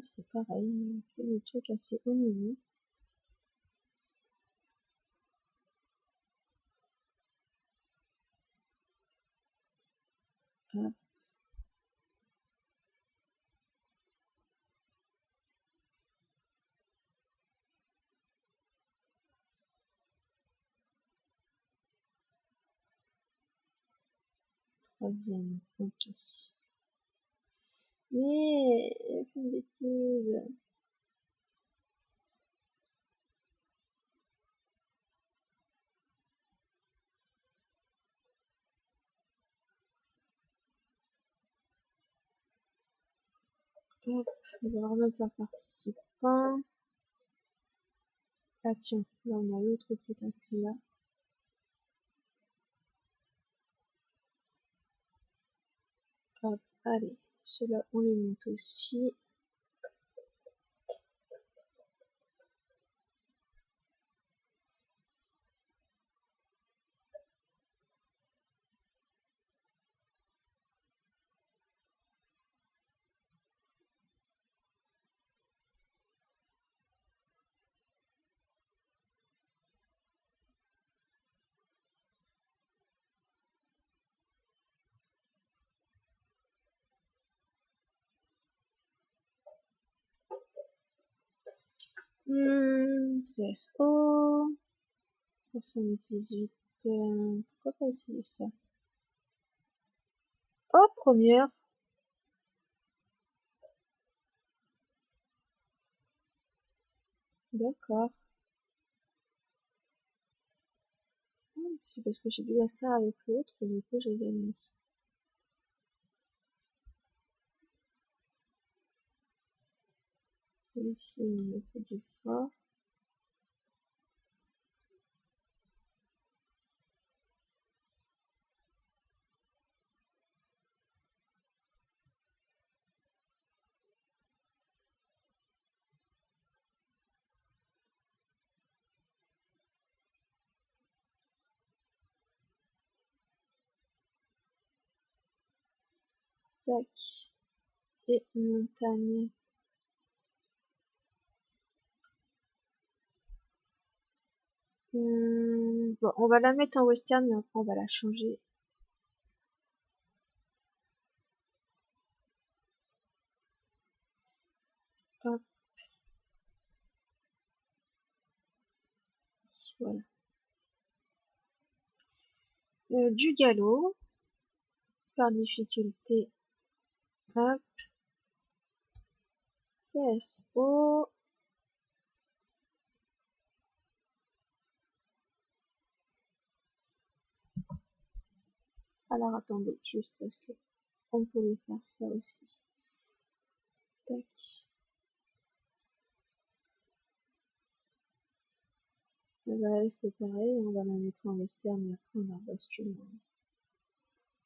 C'est pareil, on fait des trucs assez haut niveau. Ah, troisième, ok. Mais, fait une bêtise. Hop, on va remettre un participant. Ah tiens, là on a l'autre qui est inscrit là. Hop, allez, ceux-là on les monte aussi. CSO. 78. Pourquoi pas essayer ça? Oh, première. D'accord. C'est parce que j'ai dû l'inscrire avec l'autre, et du coup j'ai gagné. Ici, on fait du fort. Tac. Et montagne. Bon, on va la mettre en western, mais après on va la changer. Hop, voilà. Du galop, par difficulté. Hop, CSO. Alors attendez, juste parce que on pouvait faire ça aussi. Tac. Et bah, elle, c'est pareil, on va la mettre en western et après on la bascule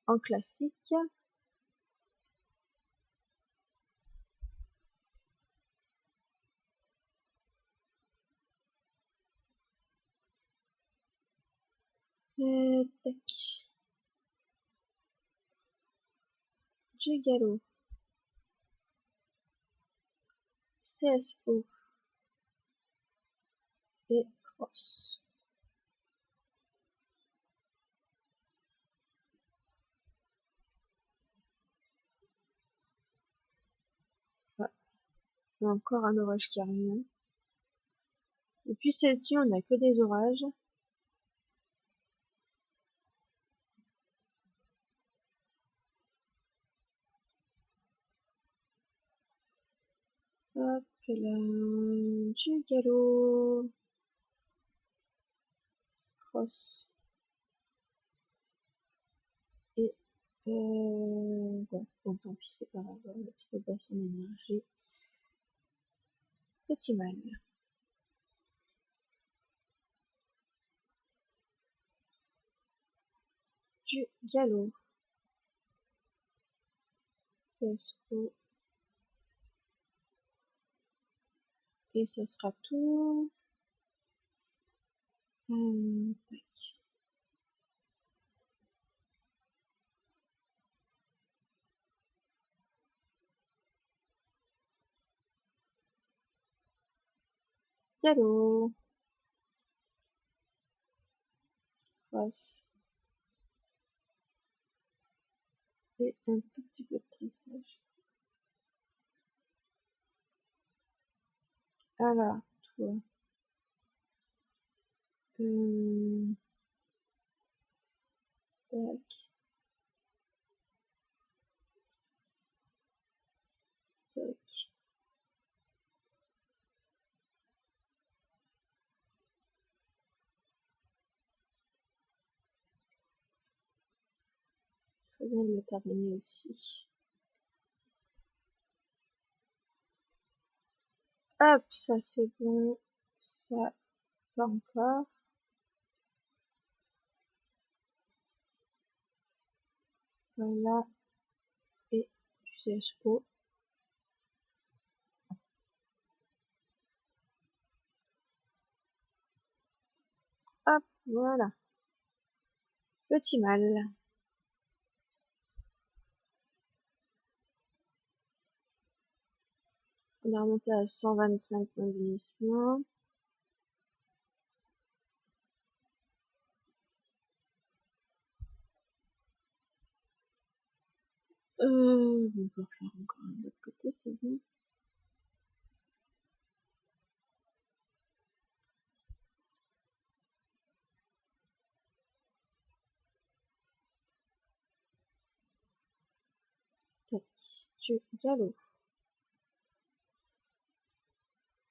en classique. Tac. Du galop. CSO et cross. Ouais. Il y a encore un orage qui revient. Depuis cette nuit, on n'a que des orages. Hop là, du galop. Cross. Et bon, tant pis, c'est pas grave, on va trop bas son énergie. Petit mal. Du galop. CSO. Et ça sera tout. Tac. Galop. Cross. Et un tout petit peu de tressage. Alors, toi. Tac. Tac. Très bien de le terminer aussi. Hop, ça c'est bon. Ça, pas encore. Voilà. Et du CHO. Hop, voilà. Petit mal. On est remonté à 125 points de glissement. On peut refaire encore un autre côté, c'est bon. Tac. Du galop.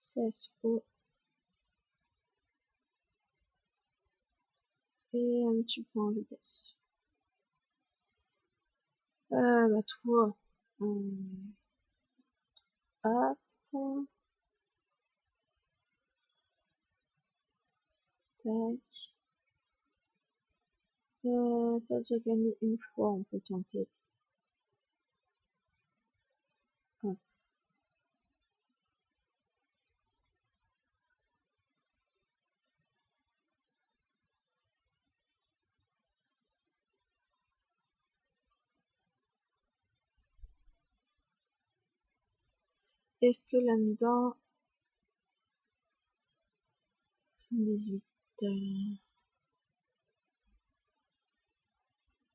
CSO. Et un petit peu en vitesse. Bah toi. Hop. Tac. T'as déjà gagné une fois, on peut tenter. Hop. Est-ce que là-dedans, 78,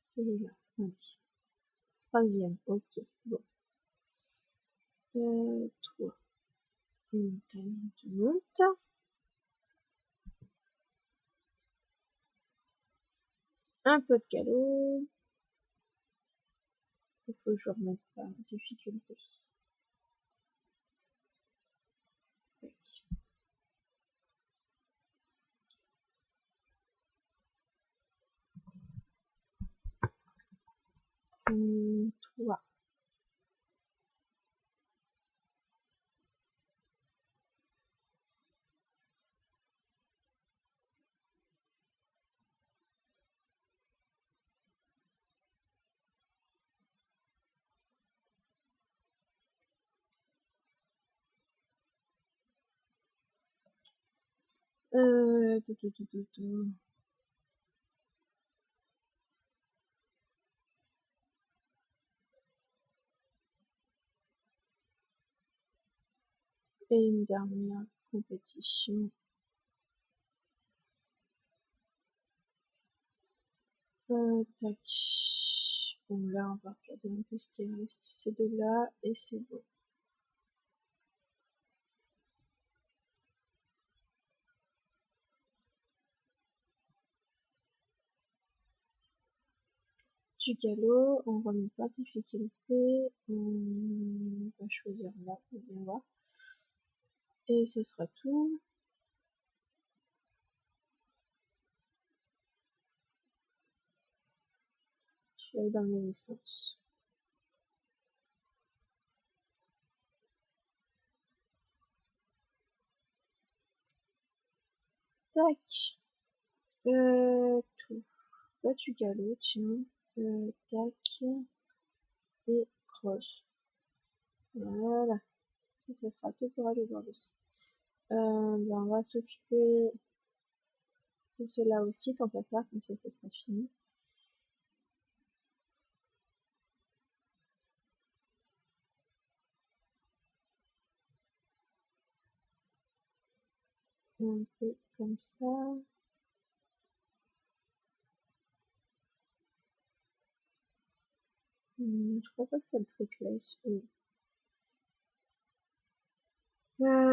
celui-là, ok. Troisième, ok, bon. Toi, une taille de monte. Un peu de galop. Il faut que je remette par difficulté. Tac. 3. Tout. Et une dernière compétition. Tac. Bon, là, on va regarder un peu ce qui reste. Ces deux-là, et c'est bon. Du galop, on remet pas de difficulté. On va choisir là, on va bien voir. Et ce sera tout. Je suis allée dans le mauvais sens. Tac. Tout. Là, du galop, tiens. Tac. Et croche. Voilà. Et ça sera tout pour aller voir ici. Ben, on va s'occuper de cela aussi, tant qu'à faire, comme ça sera fini. Un peu comme ça. Je crois pas que c'est le truc là.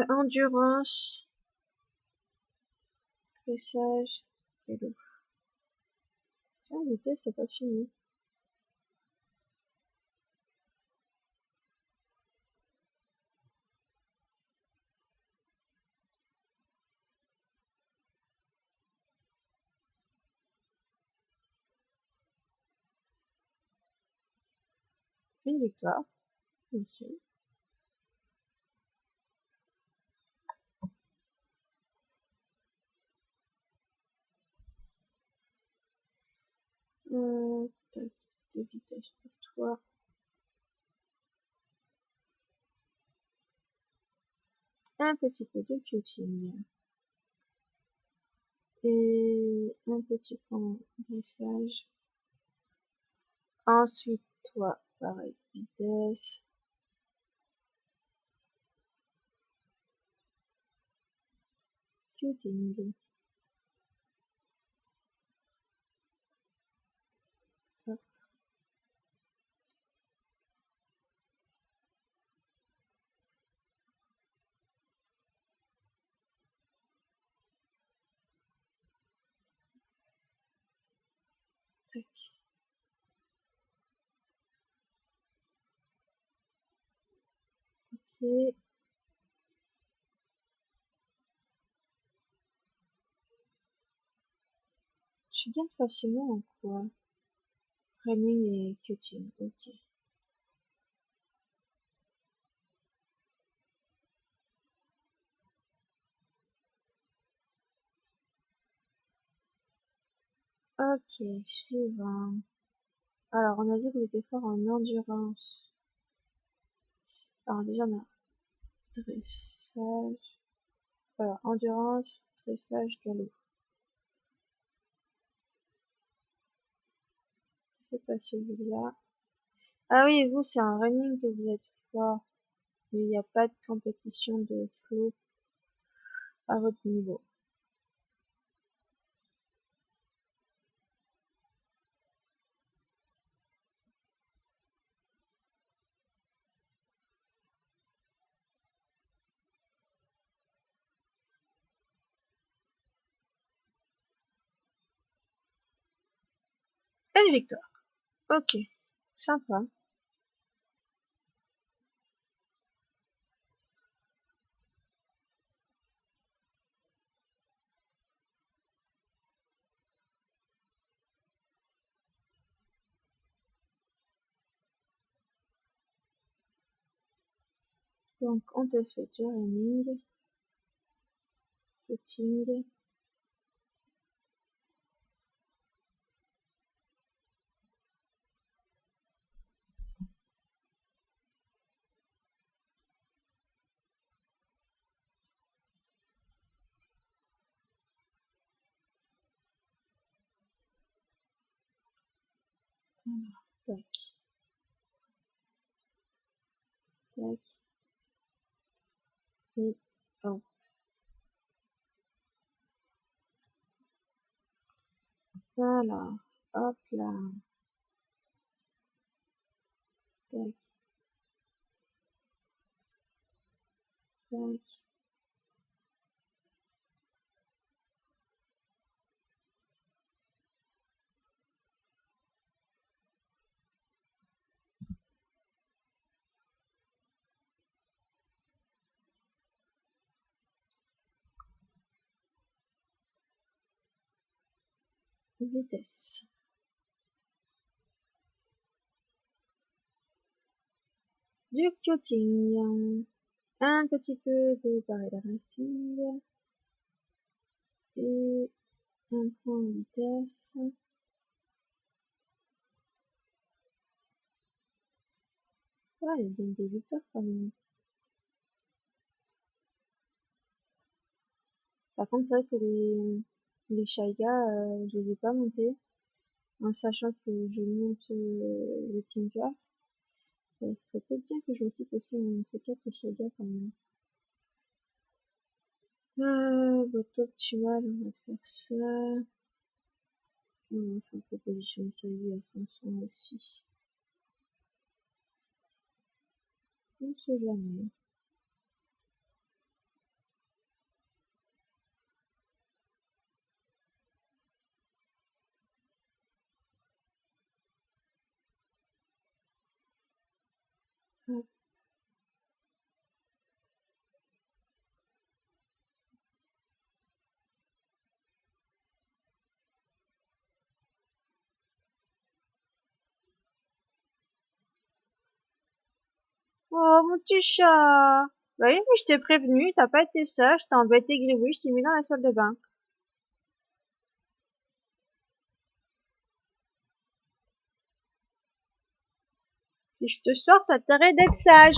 Endurance, dressage, vélo. Tiens, le test c'est pas fini. Une victoire, bien sûr. Tac, de vitesse pour toi. Un petit peu de cutting. Et un petit point de dressage. Ensuite, toi, pareil, vitesse. Cutting. Hop, tac. Ok. Tu gagnes facilement en quoi? Running et cutting, ok. Ok, suivant. Alors, on a dit que vous étiez fort en endurance. Alors, déjà, on a dressage. Alors, endurance, dressage, galop. C'est pas celui-là. Ah oui, vous, c'est un running que vous êtes fort. Mais il n'y a pas de compétition de flow à votre niveau. Une victoire. Ok, sympa. Donc, on te fait du running, footing. Alors, tac, tac. Et, oh. Voilà. Hop là. Tac, tac. Vitesse. Du cutting. Un petit peu de barre de racine. Et un point de vitesse. Ouais, il donne des victoires quand même. Par contre, c'est vrai que les Shaiga, je les ai pas montés. En sachant que je monte les Tinker. Ce serait peut-être bien que je m'occupe aussi de ces quatre les Shaiga quand même. Bateau actuel, on va faire ça. On va faire proposition de salut à 500 aussi. On sait jamais. Hop. Oh, mon petit chat! Bah oui, mais je t'ai prévenu, t'as pas été sage, t'as embêté Gribouille, je t'ai mis dans la salle de bain. Si je te sors, t'as intérêt d'être sage.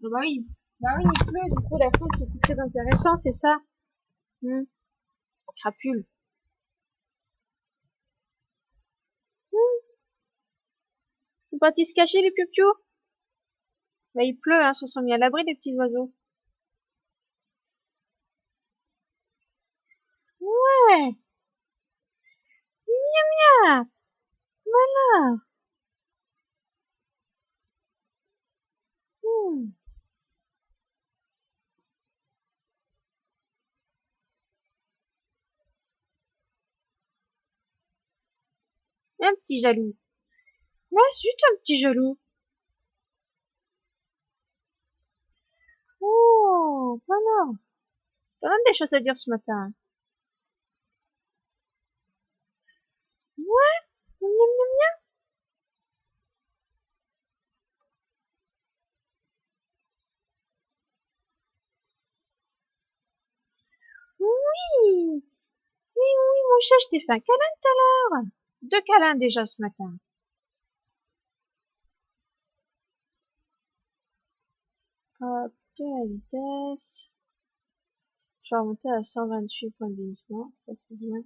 Bah oui, il pleut, du coup la faute c'est plus très intéressant, c'est ça. Crapule. Ils sont partis se cacher les piou-piou. Bah il pleut, hein, ils se sont mis à l'abri les petits oiseaux. Ouais, miam miam, voilà. Hmm. Un petit jaloux. Ouais, zut, un petit jaloux. Oh, voilà. T'as même des choses à dire ce matin. Ouais, miam miam miam. Oui, oui, oui, mon chat, je t'ai fait un câlin tout à l'heure. 2 câlins déjà ce matin. Hop, de la vitesse. Je vais remonter à 128 points de vieillissement, ça c'est bien.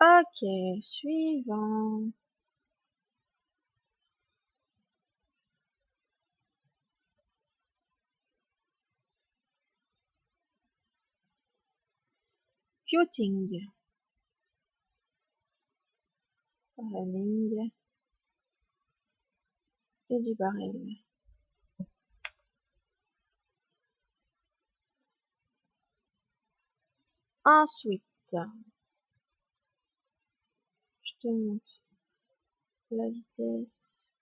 Ok, suivant. Cutting. Barreling. Et du barrel. Ensuite, je te montre la vitesse.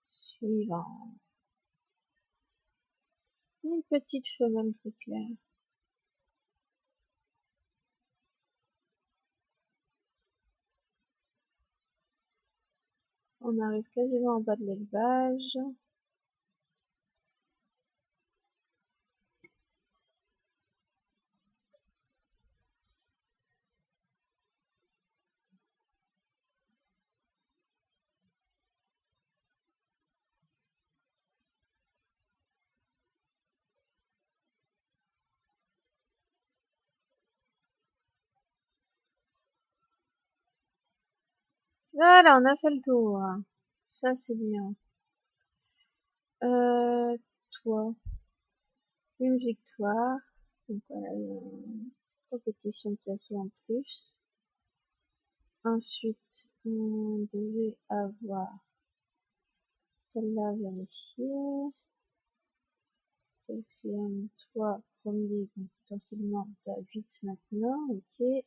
Suivant. Une petite fenêtre très claire. On arrive quasiment en bas de l'élevage. Voilà, on a fait le tour. Ça, c'est bien. Euh, toi, une victoire. Donc voilà, une compétition de CSO en plus. Ensuite, on devait avoir celle-là vérifiée. Deuxième, toi, premier, donc potentiellement, t'as 8 maintenant, ok.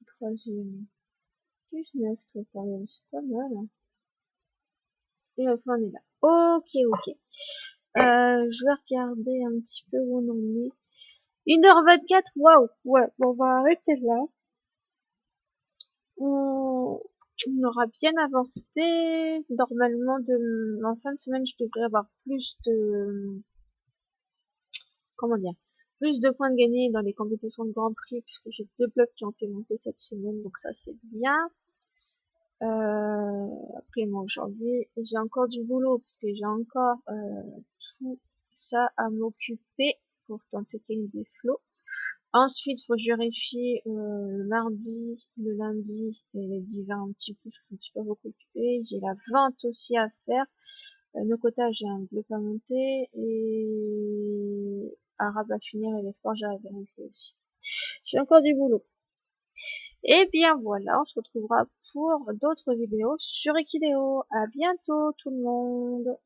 Troisième, 19, toi, quand même, c'est pas mal, hein. Et enfin, on est là. Ok, ok. Je vais regarder un petit peu où on en est. 1h24, waouh, ouais, bon, on va arrêter là. On aura bien avancé. Normalement, en fin de semaine, je devrais avoir plus de, comment dire, plus de points de gagnés dans les compétitions de Grand Prix, puisque j'ai 2 blocs qui ont été montés cette semaine, donc ça, c'est bien. Après, moi, aujourd'hui, j'ai encore du boulot, parce que j'ai encore tout ça à m'occuper pour tenter des flots. Ensuite, faut que je vérifie le mardi, le lundi et les divers un petit peu, je suis pas beaucoup occupée. J'ai la vente aussi à faire. Nos quotas, j'ai un bloc à monter et arabe à finir et les forges à vérifier aussi. J'ai encore du boulot. Et bien voilà, on se retrouvera pour d'autres vidéos sur Equideo. À bientôt tout le monde.